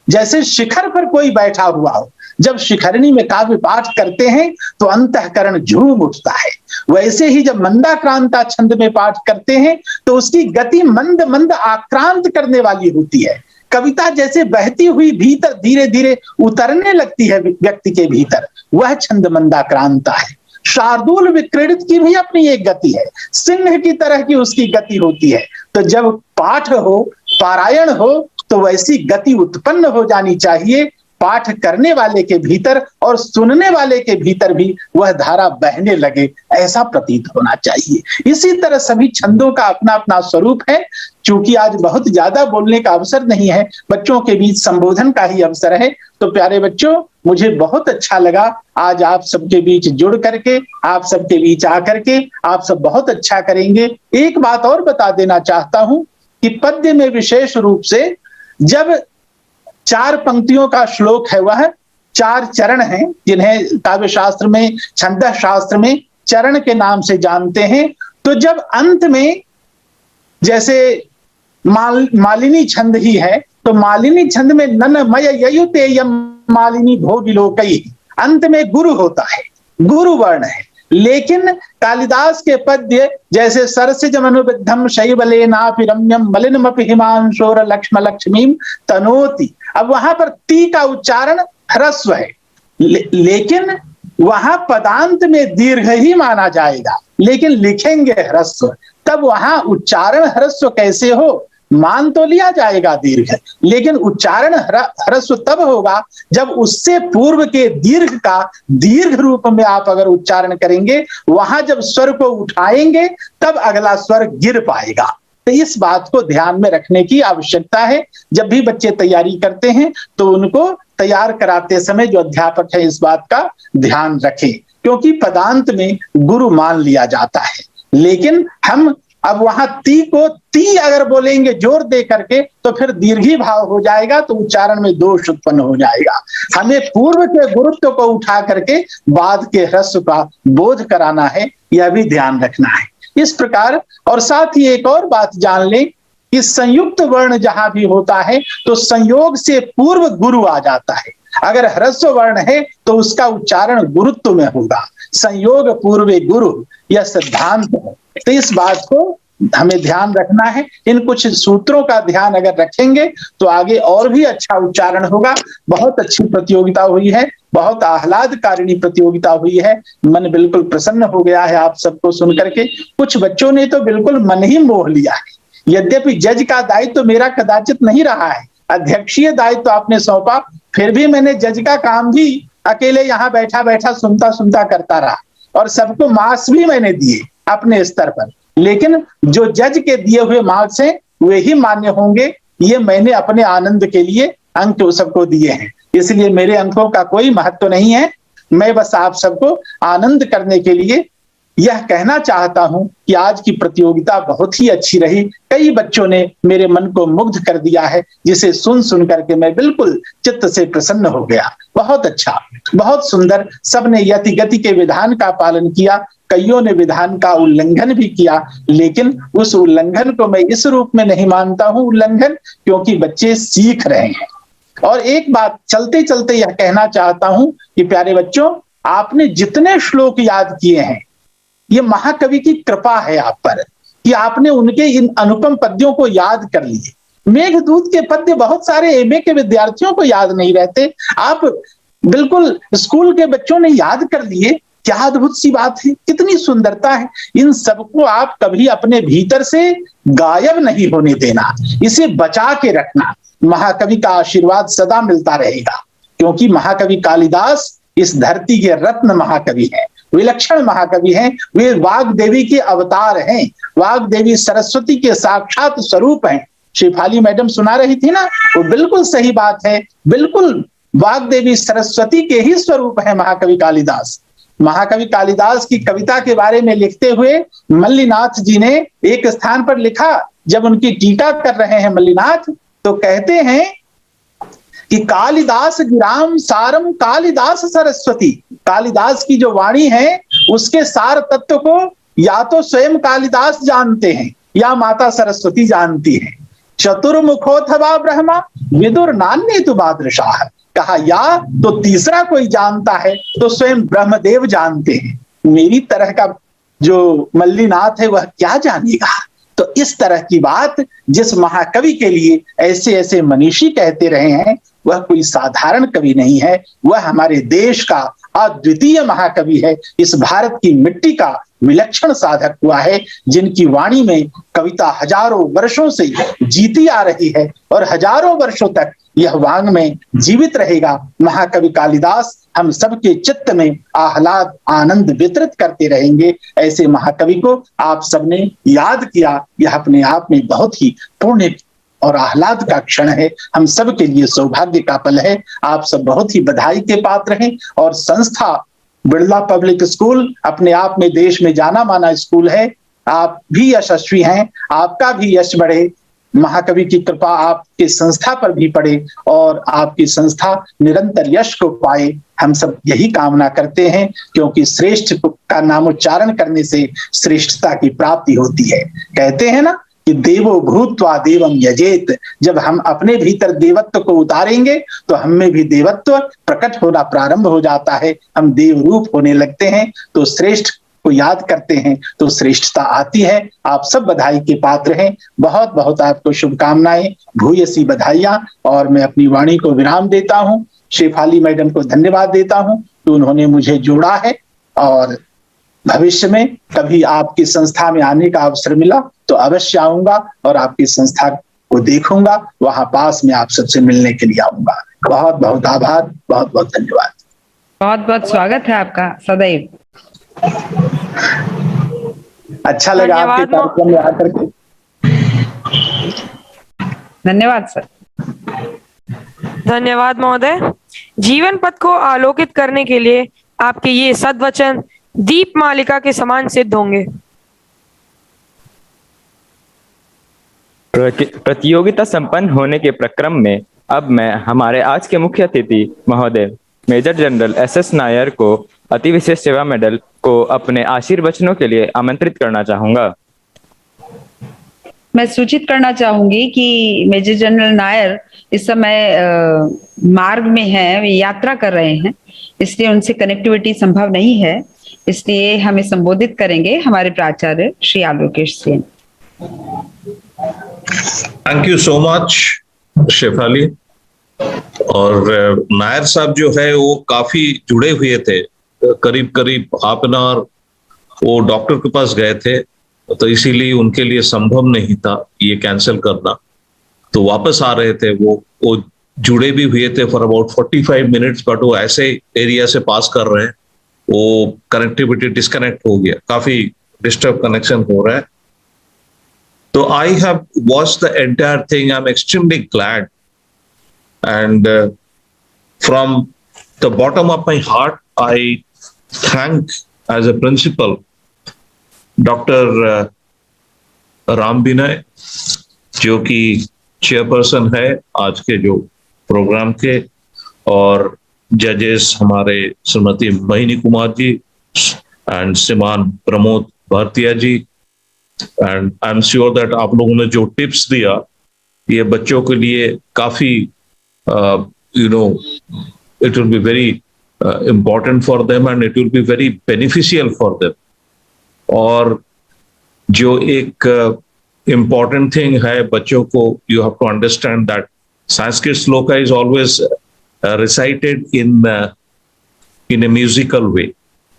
जैसे शिखर पर कोई बैठा हुआ हो, जब शिखरणी में काव्य पाठ करते हैं तो अंतःकरण झूम उठता है। वैसे ही जब मंदाक्रांता छंद में पाठ करते हैं तो उसकी गति मंद मंद आक्रांत करने वाली होती है। कविता जैसे बहती हुई भीतर धीरे धीरे उतरने लगती है व्यक्ति के भीतर, वह छंद मंदाक्रांता है। शार्दूल विक्रीडित की भी अपनी एक गति है, सिंह की तरह की उसकी गति होती है। तो जब पाठ हो, पारायण हो, तो वैसी गति उत्पन्न हो जानी चाहिए पाठ करने वाले के भीतर, और सुनने वाले के भीतर भी वह धारा बहने लगे, ऐसा प्रतीत होना चाहिए। इसी तरह सभी छंदों का अपना अपना स्वरूप है। चूंकि आज बहुत ज्यादा बोलने का अवसर नहीं है, बच्चों के बीच संबोधन का ही अवसर है, तो प्यारे बच्चों मुझे बहुत अच्छा लगा आज आप सबके बीच जुड़ करके, आप सबके बीच आकर के। आप सब बहुत अच्छा करेंगे। एक बात और बता देना चाहता हूं कि पद्य में विशेष रूप से जब 4 पंक्तियों का श्लोक है, वह 4 चरण हैं जिन्हें काव्य शास्त्र में, छंद शास्त्र में चरण के नाम से जानते हैं। तो जब अंत में जैसे मालिनी छंद ही है, तो मालिनी छंद में ननमय ययुते यम मालिनी भोगिलोकई, अंत में गुरु होता है, गुरु वर्ण है। लेकिन कालिदास के पद्य जैसे सरसिज मनुविद्धम शैवलेनापि रम्यम मलिनमपि हिमांशोर लक्ष्म लक्ष्मीम तनोति, अब वहां पर ती का उच्चारण ह्रस्व है, लेकिन वहां पदांत में दीर्घ ही माना जाएगा, लेकिन लिखेंगे ह्रस्व। तब वहां उच्चारण ह्रस्व कैसे हो, मान तो लिया जाएगा दीर्घ, लेकिन उच्चारण ह्रस्व तब होगा जब उससे पूर्व के दीर्घ का दीर्घ रूप में आप अगर उच्चारण करेंगे, वहां जब स्वर को उठाएंगे तब अगला स्वर गिर पाएगा। तो इस बात को ध्यान में रखने की आवश्यकता है। जब भी बच्चे तैयारी करते हैं तो उनको तैयार कराते समय जो अध्यापक है इस बात का ध्यान रखें, क्योंकि पदांत में गुरु मान लिया जाता है। लेकिन हम अब वहां ती को ती अगर बोलेंगे जोर दे करके तो फिर दीर्घी भाव हो जाएगा, तो उच्चारण में दोष उत्पन्न हो जाएगा। हमें पूर्व के गुरुत्व को उठा करके बाद के ह्रस्व का बोध कराना है, यह भी ध्यान रखना है। इस प्रकार, और साथ ही एक और बात जान लें कि संयुक्त वर्ण जहां भी होता है तो संयोग से पूर्व गुरु आ जाता है। अगर ह्रस्व वर्ण है तो उसका उच्चारण गुरुत्व में होगा, संयोग पूर्वे गुरु, यह सिद्धांत है। तो इस बात को हमें ध्यान रखना है। इन कुछ सूत्रों का ध्यान अगर रखेंगे तो आगे और भी अच्छा उच्चारण होगा। बहुत अच्छी प्रतियोगिता हुई है, बहुत आह्लादकारिणी प्रतियोगिता हुई है। मन बिल्कुल प्रसन्न हो गया है आप सबको सुन करके। कुछ बच्चों ने तो बिल्कुल मन ही मोह लिया है। यद्यपि जज का दायित्व तो मेरा कदाचित नहीं रहा है, अध्यक्षीय दायित्व तो आपने सौंपा, फिर भी मैंने जज का काम भी अकेले यहाँ बैठा बैठा सुनता सुनता करता रहा, और सबको मार्क्स भी मैंने दिए अपने स्तर पर। लेकिन जो जज के दिए हुए मार्क्स हैं वे ही मान्य होंगे, ये मैंने अपने आनंद के लिए अंक सबको दिए हैं, इसलिए मेरे अंकों का कोई महत्व नहीं है। मैं बस आप सबको आनंद करने के लिए यह कहना चाहता हूं कि आज की प्रतियोगिता बहुत ही अच्छी रही। कई बच्चों ने मेरे मन को मुग्ध कर दिया है, जिसे सुन सुन करके मैं बिल्कुल चित्त से प्रसन्न हो गया। बहुत अच्छा, बहुत सुंदर। सबने यति गति के विधान का पालन किया, कईयों ने विधान का उल्लंघन भी किया, लेकिन उस उल्लंघन को मैं इस रूप में नहीं मानता हूं उल्लंघन, क्योंकि बच्चे सीख रहे हैं। और एक बात चलते चलते यह कहना चाहता हूं कि प्यारे बच्चों, आपने जितने श्लोक याद किए हैं ये महाकवि की कृपा है आप पर कि आपने उनके इन अनुपम पद्यों को याद कर लिए। मेघदूत के पद्य बहुत सारे एमए के विद्यार्थियों को याद नहीं रहते, आप बिल्कुल स्कूल के बच्चों ने याद कर लिए। क्या अद्भुत सी बात है, कितनी सुंदरता है। इन सबको आप कभी अपने भीतर से गायब नहीं होने देना, इसे बचा के रखना। महाकवि का आशीर्वाद सदा मिलता रहेगा, क्योंकि महाकवि कालिदास इस धरती के रत्न महाकवि हैं, विलक्षण महाकवि हैं। वे वाग्देवी के अवतार हैं, वाग्देवी सरस्वती के साक्षात स्वरूप हैं। शेफाली मैडम सुना रही थी ना, वो बिल्कुल सही बात है, बिल्कुल वाग्देवी सरस्वती के ही स्वरूप है महाकवि कालिदास। महाकवि कालिदास की कविता के बारे में लिखते हुए मल्लिनाथ जी ने एक स्थान पर लिखा, जब उनकी टीका कर रहे हैं मल्लिनाथ, तो कहते हैं कि कालिदास गिराम सारम कालिदास सरस्वती। कालिदास की जो वाणी है उसके सार तत्व को या तो स्वयं कालिदास जानते हैं या माता सरस्वती जानती है। चतुर्मुखोऽथवा ब्रह्मा विदुर नान्ये तु बादृशाः। कहा या तो तीसरा कोई जानता है तो स्वयं ब्रह्मदेव जानते हैं, मेरी तरह का जो मल्लिनाथ है वह क्या जानेगा। तो इस तरह की बात जिस महाकवि के लिए ऐसे ऐसे मनीषी कहते रहे हैं, वह कोई साधारण कवि नहीं है, वह हमारे देश का अद्वितीय महाकवि है। इस भारत की मिट्टी का विलक्षण साधक हुआ है, जिनकी वाणी में कविता हजारों वर्षों से जीती आ रही है और हजारों वर्षों तक यह वांग में जीवित रहेगा। महाकवि कालिदास हम सबके चित्त में आह्लाद आनंद वितरित करते रहेंगे। ऐसे महाकवि को आप सबने याद किया, यह अपने आप में बहुत ही पुण्य और आह्लाद का क्षण है, हम सब के लिए सौभाग्य का पल है। आप सब बहुत ही बधाई के पात्र हैं। और संस्था बिरला पब्लिक स्कूल अपने आप में देश में जाना माना स्कूल है, आप भी यशस्वी हैं, आपका भी यश बढ़े, महाकवि की कृपा आपके संस्था पर भी पड़े और आपकी संस्था निरंतर यश को पाए, हम सब यही कामना करते हैं। क्योंकि श्रेष्ठ का नामोच्चारण करने से श्रेष्ठता की प्राप्ति होती है। कहते हैं ना कि देवो भूत्वा देवम यजेत। जब हम अपने भीतर देवत्व को उतारेंगे तो हम में भी देवत्व प्रकट होना प्रारंभ हो जाता है, हम देव रूप होने लगते हैं। तो श्रेष्ठ को याद करते हैं तो श्रेष्ठता आती है। आप सब बधाई के पात्र हैं, बहुत बहुत आपको शुभकामनाएं, भूयसी बधाइयां। और मैं अपनी वाणी को विराम देता हूं। शेफाली मैडम को धन्यवाद देता हूं कि उन्होंने मुझे जोड़ा है, और भविष्य में कभी आपकी संस्था में आने का अवसर मिला तो अवश्य आऊंगा और आपकी संस्था को देखूंगा, वहां पास में आप सबसे मिलने के लिए आऊंगा। बहुत बहुत आभार, बहुत बहुत धन्यवाद। बहुत बहुत स्वागत है आपका सदैव। अच्छा लगा आपके कार्यक्रम में आकर के। धन्यवाद सर। धन्यवाद महोदय। जीवन पथ को आलोकित करने के लिए आपके ये सद्वचन दीप मालिका के समान सिद्ध होंगे। प्रतियोगिता संपन्न होने के प्रक्रम में अब मैं हमारे आज के मुख्य अतिथि महोदय मेजर जनरल एस.एस. नायर को अति विशेष सेवा मेडल को अपने आशीर्वचनों के लिए आमंत्रित करना चाहूंगा। मैं सूचित करना चाहूंगी कि मेजर जनरल नायर इस समय मार्ग में हैं, वे यात्रा कर रहे हैं, इसलिए उनसे कनेक्टिविटी संभव नहीं है। इसलिए हमें संबोधित करेंगे हमारे प्राचार्य Shri Alokesh Sen. Thank you so much Shefali. और नायर साहब जो है वो काफी जुड़े हुए थे, करीब करीब हाफ एन आवर वो डॉक्टर के पास गए थे, तो इसीलिए उनके लिए संभव नहीं था ये कैंसिल करना, तो वापस आ रहे थे। वो जुड़े भी हुए थे फॉर अबाउट 45 मिनट्स, बट वो ऐसे एरिया से पास कर रहे हैं, वो कनेक्टिविटी डिस्कनेक्ट हो गया, काफी डिस्टर्ब कनेक्शन हो रहा है। तो I have watched the entire thing, I am extremely glad, and from the bottom of my heart I thank as a principal Dr. Ram Vinay, जो कि चेयरपर्सन है आज के जो प्रोग्राम के, और जजेस हमारे Shrimati Mohini Kumar ji and Shriman Pramod Bhartiya ji. And I am sure that आप लोगों ने जो टिप्स दिया ये बच्चों के लिए काफी it will be very important for them and it will be very beneficial for them. और जो एक इम्पॉर्टेंट थिंग है बच्चों को, you have to understand that Sanskrit shloka is always recited in a musical way,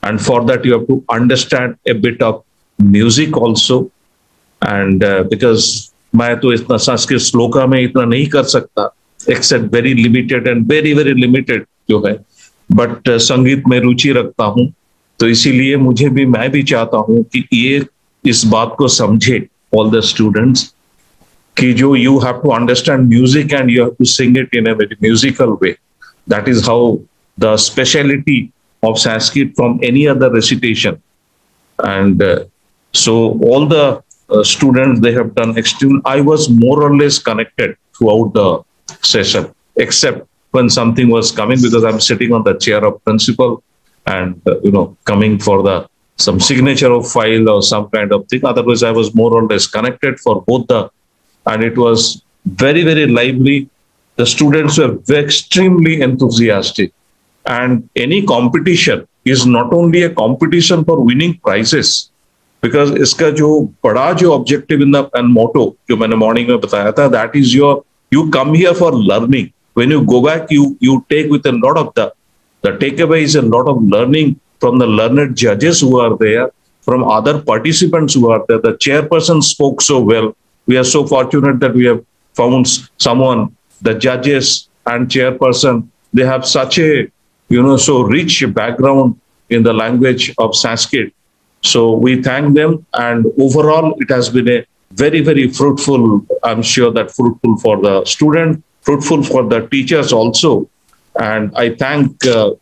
and for that you have to understand a bit of music also, and because मैं तो इतना संस्कृत श्लोका में इतना नहीं कर सकता, except very limited and very very limited जो है, बट संगीत में रुचि रखता हूँ, तो इसीलिए मैं भी चाहता हूँ कि ये इस बात को समझे all the students कि जो you have to understand music and you have to sing it in a very musical way. That is how the speciality of Sanskrit from any other recitation. And so all the students, they have done extreme. I was more or less connected throughout the session, except when something was coming, because I'm sitting on the chair of principal and, coming for some signature of file or some kind of thing. Otherwise, I was more or less connected for both and it was very, very lively. The students were extremely enthusiastic, and any competition is not only a competition for winning prizes, because इसका जो बड़ा जो objective in the and motto जो मैंने morning में बताया था, that is you come here for learning. When you go back, you take with a lot of the takeaway is a lot of learning from the learned judges who are there, from other participants who are there. The chairperson spoke so well. We are so fortunate that we have found someone. The judges and chairperson, they have such a, so rich background in the language of Sanskrit. So we thank them, and overall it has been a very, very fruitful, I'm sure that fruitful for the student, fruitful for the teachers also. And I thank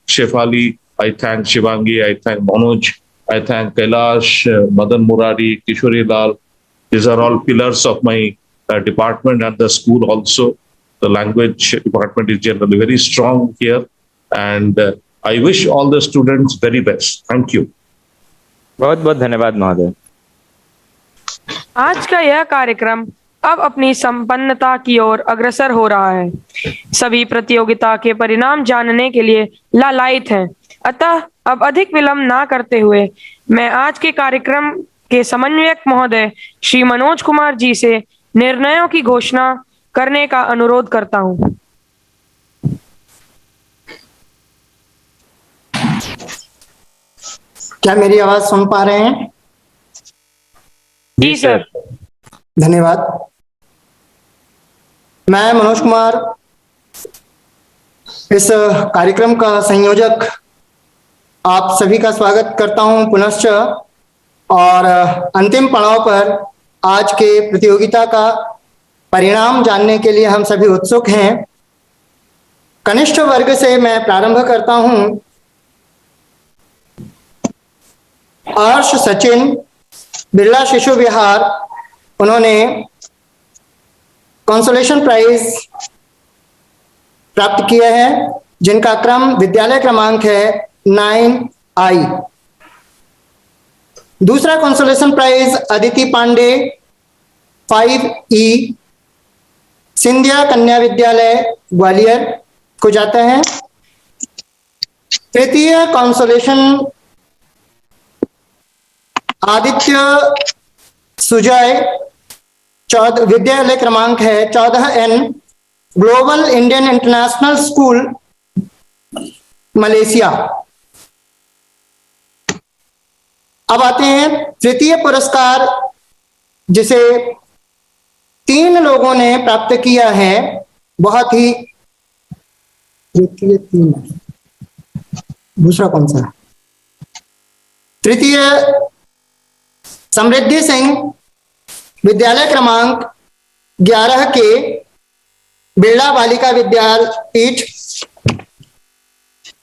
Shefali, I thank Shivangi, I thank Manoj, I thank Kailash, Madan Murari, Kishori Lal. These are all pillars of my department and the school also. The language department is generally very strong here, and I wish all the students very best. Thank you. बहुत बहुत धन्यवाद महोदय। आज का यह कार्यक्रम अब अपनी संपन्नता की ओर अग्रसर हो रहा है। सभी प्रतियोगिता के परिणाम जानने के लिए लालायित हैं। अतः अब अधिक विलंब ना करते हुए मैं आज के कार्यक्रम के समन्वयक महोदय श्री मनोज कुमार जी से निर्णयों की घोषणा करने का अनुरोध करता हूं। क्या मेरी आवाज सुन पा रहे हैं? जी सर। धन्यवाद। मैं मनोज कुमार, इस कार्यक्रम का संयोजक, आप सभी का स्वागत करता हूं पुनश्च। और अंतिम पड़ाव पर आज के प्रतियोगिता का परिणाम जानने के लिए हम सभी उत्सुक हैं। कनिष्ठ वर्ग से मैं प्रारंभ करता हूं। हर्ष सचिन, बिरला शिशु विहार, उन्होंने कंसोलेशन प्राइज प्राप्त किए हैं, जिनका क्रम विद्यालय क्रमांक है 9I। दूसरा consolation prize Aditi Pandey 5E, Scindia Kanya Vidyalaya Gwalior को जाता है। तृतीय कंसोलेशन आदित्य सुजय, विद्यालय क्रमांक है 14N, global Indian international school Malaysia. अब आते हैं तृतीय पुरस्कार, जिसे 3 लोगों ने प्राप्त किया है। बहुत ही तृतीय 3, दूसरा कौन सा? तृतीय समृद्धि सिंह, विद्यालय क्रमांक 11 के बिरला बालिका विद्यापीठ,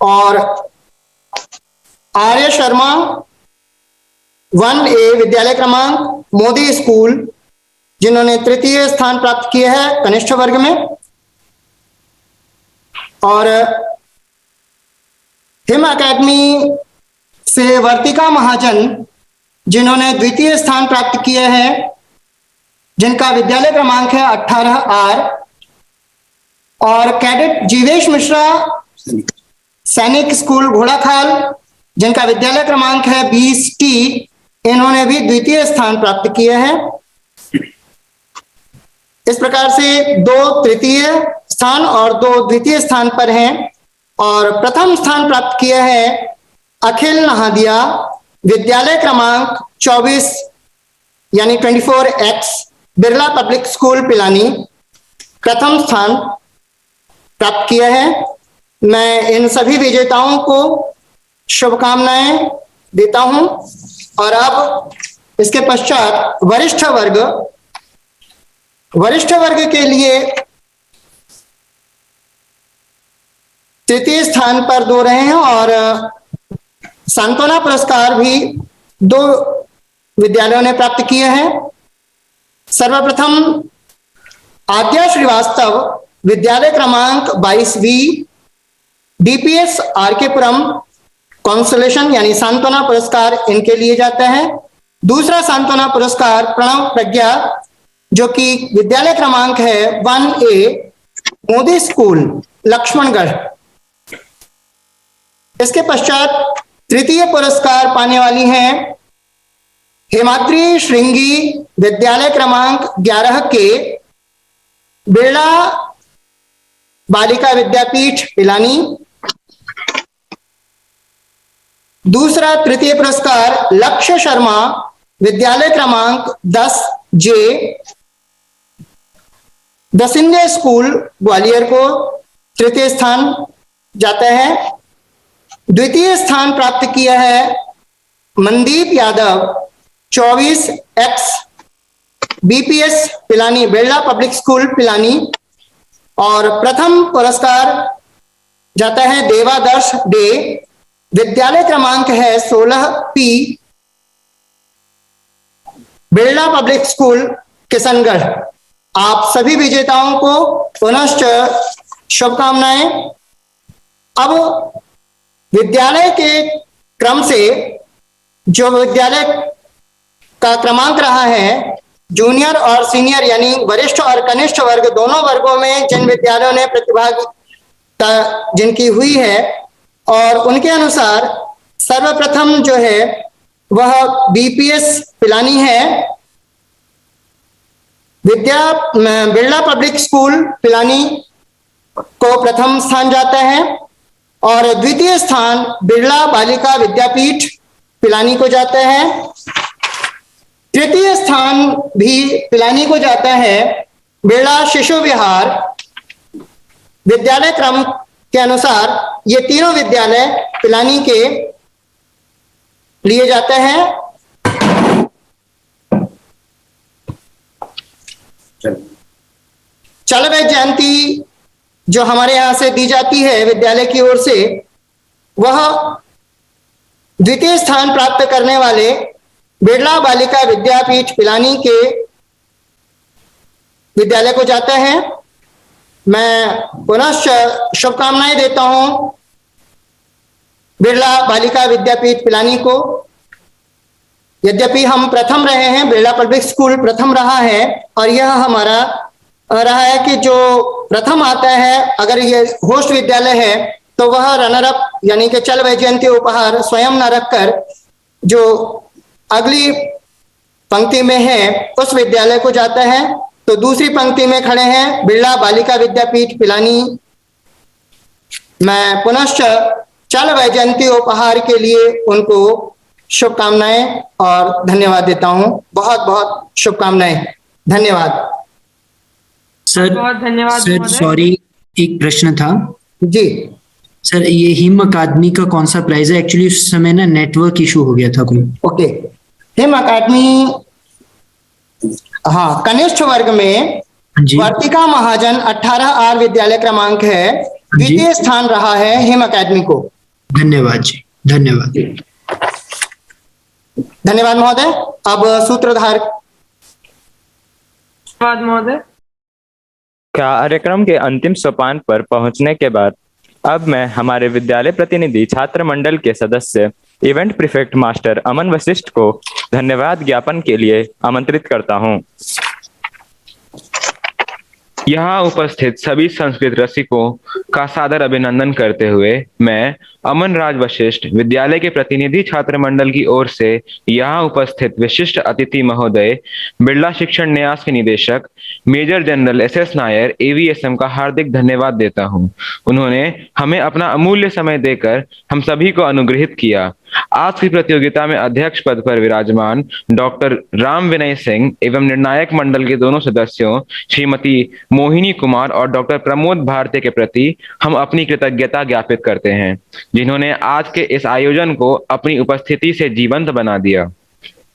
और आर्य शर्मा 1A, विद्यालय क्रमांक मोदी स्कूल, जिन्होंने तृतीय स्थान प्राप्त किया है कनिष्ठ वर्ग में। और हिम एकेडमी से वर्तिका महाजन, जिन्होंने द्वितीय स्थान प्राप्त किया है, जिनका विद्यालय क्रमांक है 18R। और कैडेट जीवेश मिश्रा, सैनिक स्कूल घोड़ाखाल, जिनका विद्यालय क्रमांक है 20T, इन्होंने भी द्वितीय स्थान प्राप्त किया है। इस प्रकार से 2 तृतीय स्थान और 2 द्वितीय स्थान पर हैं। और प्रथम स्थान प्राप्त किया है अखिल नहादिया, विद्यालय क्रमांक 24 यानी 24X, Birla public school Pilani प्रथम स्थान प्राप्त किया है। मैं इन सभी विजेताओं को शुभकामनाएं देता हूं। और अब इसके पश्चात वरिष्ठ वर्ग के लिए तृतीय स्थान पर 2 रहे हैं और सांत्वना पुरस्कार भी 2 विद्यालयों ने प्राप्त किए हैं। सर्वप्रथम आद्या श्रीवास्तव, विद्यालय क्रमांक 22B, DPS आरकेपुरम, कॉन्सोलेशन यानी सांत्वना पुरस्कार इनके लिए जाता है। दूसरा सांत्वना पुरस्कार प्रणव प्रज्ञा, जो कि विद्यालय क्रमांक है 1A, मोदी स्कूल, लक्ष्मणगढ़। इसके पश्चात तृतीय पुरस्कार पाने वाली हैं हेमाद्री श्रृंगी, विद्यालय क्रमांक 11 के, बिरला बालिका विद्यापीठ पिलानी। दूसरा तृतीय पुरस्कार लक्ष्य शर्मा, विद्यालय क्रमांक 10J, दसिंदे स्कूल ग्वालियर को तृतीय स्थान जाता है। द्वितीय स्थान प्राप्त किया है Mandeep Yadav, 24X, BPS Pilani, Birla public school Pilani. और प्रथम पुरस्कार जाता है देवादर्श डे, विद्यालय क्रमांक है 16P, Birla public school Kishangarh. आप सभी विजेताओं को पुनश्च शुभकामनाएं। अब विद्यालय के क्रम से जो विद्यालय का क्रमांक रहा है, जूनियर और सीनियर यानी वरिष्ठ और कनिष्ठ वर्ग दोनों वर्गों में जिन विद्यालयों ने प्रतिभागिता जिनकी हुई है, और उनके अनुसार सर्वप्रथम जो है वह BPS पिलानी है, बिरला पब्लिक स्कूल पिलानी को प्रथम स्थान जाता है। और द्वितीय स्थान बिरला बालिका विद्यापीठ पिलानी को जाता है। तृतीय स्थान भी पिलानी को जाता है बिरला शिशु विहार। विद्यालय क्रम के अनुसार ये तीनों विद्यालय पिलानी के लिए जाते हैं। चल वे जयंती जो हमारे यहां से दी जाती है विद्यालय की ओर से, वह द्वितीय स्थान प्राप्त करने वाले बिरला बालिका विद्यापीठ पिलानी के विद्यालय को जाता है। मैं पुनः शुभकामनाएं देता हूं बिरला बालिका विद्यापीठ पिलानी को। यद्यपि हम प्रथम रहे हैं, बिरला पब्लिक स्कूल प्रथम रहा है, और यह हमारा रहा है कि जो प्रथम आता है, अगर ये होस्ट विद्यालय है तो वह रनर अप यानी कि चल वैजयंती उपहार स्वयं न रखकर जो अगली पंक्ति में है उस विद्यालय को जाता है। तो दूसरी पंक्ति में खड़े हैं बिरला बालिका विद्यापीठ पिलानी। मैं पुनश्च चल वैजयंती उपहार के लिए उनको शुभकामनाएं और धन्यवाद देता हूं। बहुत बहुत शुभकामनाएं, धन्यवाद सर। बहुत धन्यवाद सर। सॉरी, एक प्रश्न था जी सर। ये हिम अकादमी का कौन सा प्राइज है? एक्चुअली उस समय ना नेटवर्क इशू हो गया था कोई। ओके, हिम अकादमी, हाँ, कनिष्ठ वर्ग में वर्तिका महाजन 18R विद्यालय क्रमांक है, द्वितीय स्थान रहा है हिम अकादमी को। धन्यवाद जी, धन्यवाद। धन्यवाद महोदय। अब सूत्रधार। धन्यवाद महोदय। कार्यक्रम के अंतिम सोपान पर पहुंचने के बाद अब मैं हमारे विद्यालय प्रतिनिधि छात्र मंडल के सदस्य इवेंट प्रीफेक्ट मास्टर अमन वशिष्ठ को धन्यवाद ज्ञापन के लिए आमंत्रित करता हूं। यहाँ उपस्थित सभी संस्कृत रसिकों का सादर अभिनंदन करते हुए मैं अमन राज वशिष्ठ विद्यालय के प्रतिनिधि छात्र मंडल की ओर से यहाँ उपस्थित विशिष्ट अतिथि महोदय, बिरला शिक्षण न्यास के निदेशक major general S Nair AVSM का हार्दिक धन्यवाद देता हूँ। उन्होंने हमें अपना अमूल्य समय देकर हम सभी को अनुग्रहित किया। आज की प्रतियोगिता में अध्यक्ष पद पर विराजमान डॉक्टर राम विनय सिंह एवं निर्णायक मंडल के दोनों सदस्यों श्रीमती मोहिनी कुमार और डॉक्टर प्रमोद भारती के प्रति हम अपनी कृतज्ञता ज्ञापित करते हैं, जिन्होंने आज के इस आयोजन को अपनी उपस्थिति से जीवंत बना दिया।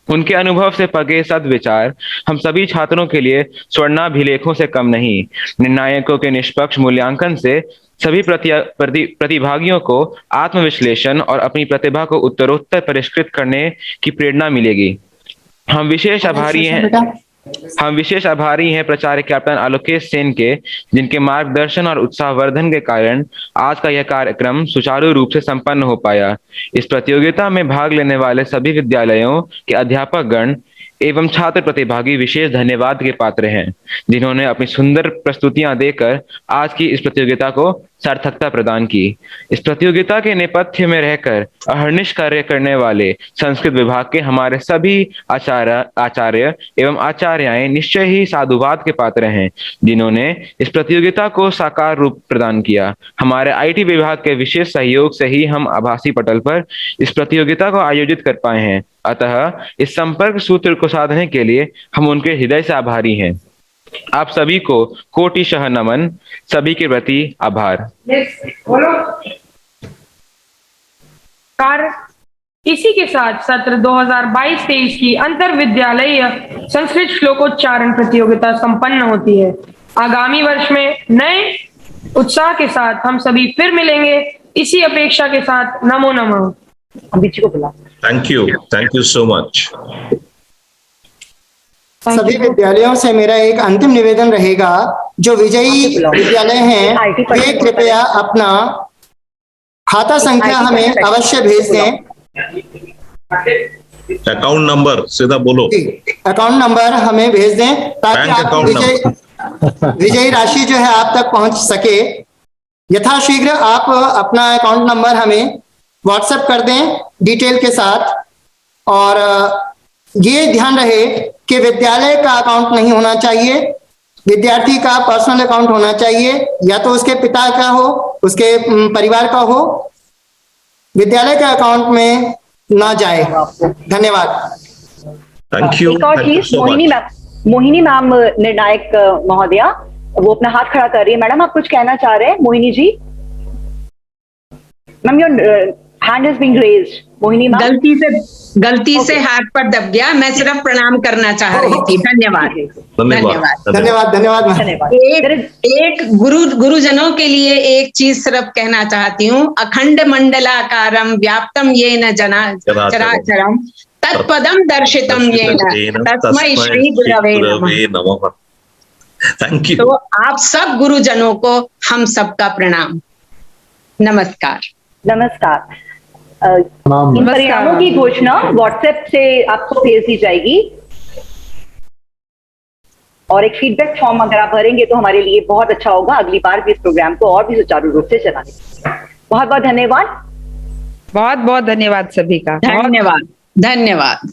उनके अनुभव से पगे सद्विचार हम सभी छात्रों के लिए स्वर्णाभिलेखों से कम नहीं। निर्णायकों के निष्पक्ष मूल्यांकन से सभी प्रतिभागियों को आत्मविश्लेषण और अपनी प्रतिभा को उत्तरोत्तर परिष्कृत करने की प्रेरणा मिलेगी। हम विशेष आभारी हैं प्राचार्य कैप्टन आलोकेश सेन के, जिनके मार्गदर्शन और उत्साहवर्धन के कारण आज का यह कार्यक्रम सुचारू रूप से संपन्न हो पाया। इस प्रतियोगिता में भाग लेने वाले सभी विद्यालयों के अध्यापक गण एवं छात्र प्रतिभागी विशेष धन्यवाद के पात्र हैं, जिन्होंने अपनी सुंदर प्रस्तुतियां देकर आज की इस प्रतियोगिता को सार्थकता प्रदान की। इस प्रतियोगिता के नेपथ्य में रहकर अहर्निश कार्य करने वाले संस्कृत विभाग के हमारे सभी आचार्य एवं आचार्याएं निश्चय ही साधुवाद के पात्र हैं, जिन्होंने इस प्रतियोगिता को साकार रूप प्रदान किया। हमारे आईटी विभाग के विशेष सहयोग से ही हम आभासी पटल पर इस प्रतियोगिता को आयोजित कर पाए हैं। अतः इस संपर्क सूत्र को साधने के लिए हम उनके हृदय से आभारी हैं। आप सभी को कोटिशः नमन, सभी के प्रति आभार। इसी के साथ सत्र 2022-23 की अंतर विद्यालय संस्कृत श्लोकोच्चारण प्रतियोगिता संपन्न होती है। आगामी वर्ष में नए उत्साह के साथ हम सभी फिर मिलेंगे। इसी अपेक्षा के साथ नमो नमः। को बुला। Thank you so much. सभी विद्यालयों से मेरा एक अंतिम निवेदन रहेगा, जो विजयी विद्यालय हैं वे कृपया अपना खाता संख्या हमें अवश्य भेज दें। अकाउंट नंबर सीधा बोलो। अकाउंट नंबर हमें भेज दें ताकि आप विजयी राशि जो है आप तक पहुंच सके। यथाशीघ्र आप अपना अकाउंट नंबर हमें व्हाट्सएप कर दें डिटेल के साथ। और ये ध्यान रहे कि विद्यालय का अकाउंट नहीं होना चाहिए, विद्यार्थी का पर्सनल अकाउंट होना चाहिए, या तो उसके पिता का हो, उसके परिवार का हो, विद्यालय के अकाउंट में ना जाए। धन्यवाद। Thank you. एक और चीज, मोहिनी मैम निर्णायक महोदया वो अपना हाथ खड़ा कर रही है। मैडम आप कुछ कहना चाह रहे हैं? Mohini ji, ma'am your hand is being raised. Mohini ma'am, गलती से हाथ पर दब गया, मैं सिर्फ प्रणाम करना चाह रही थी। धन्यवाद धन्यवाद धन्यवाद। एक गुरुजनों के लिए एक चीज सिर्फ कहना चाहती हूँ। अखंड मंडलाकारम व्याप्तम येन चराचरम तत्पदम दर्शितम येन तस्मै श्री गुरवे नमः। Thank you. तो आप सब गुरुजनों को हम सबका प्रणाम। नमस्कार। नमस्कार। इन परिणामों की घोषणा व्हाट्सएप से आपको भेज दी जाएगी और एक फीडबैक फॉर्म अगर आप भरेंगे तो हमारे लिए बहुत अच्छा होगा अगली बार भी इस प्रोग्राम को और भी सुचारू रूप से चलाने। बहुत बहुत धन्यवाद। बहुत बहुत धन्यवाद सभी का। धन्यवाद।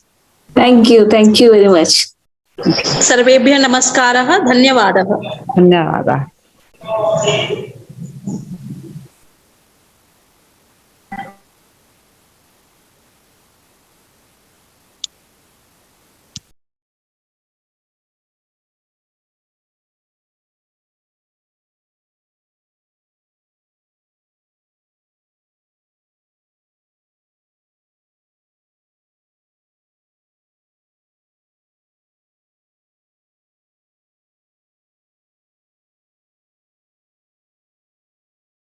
Thank you very much. सर्वेभ्यः नमस्कारः। धन्यवादः। धन्यवाद।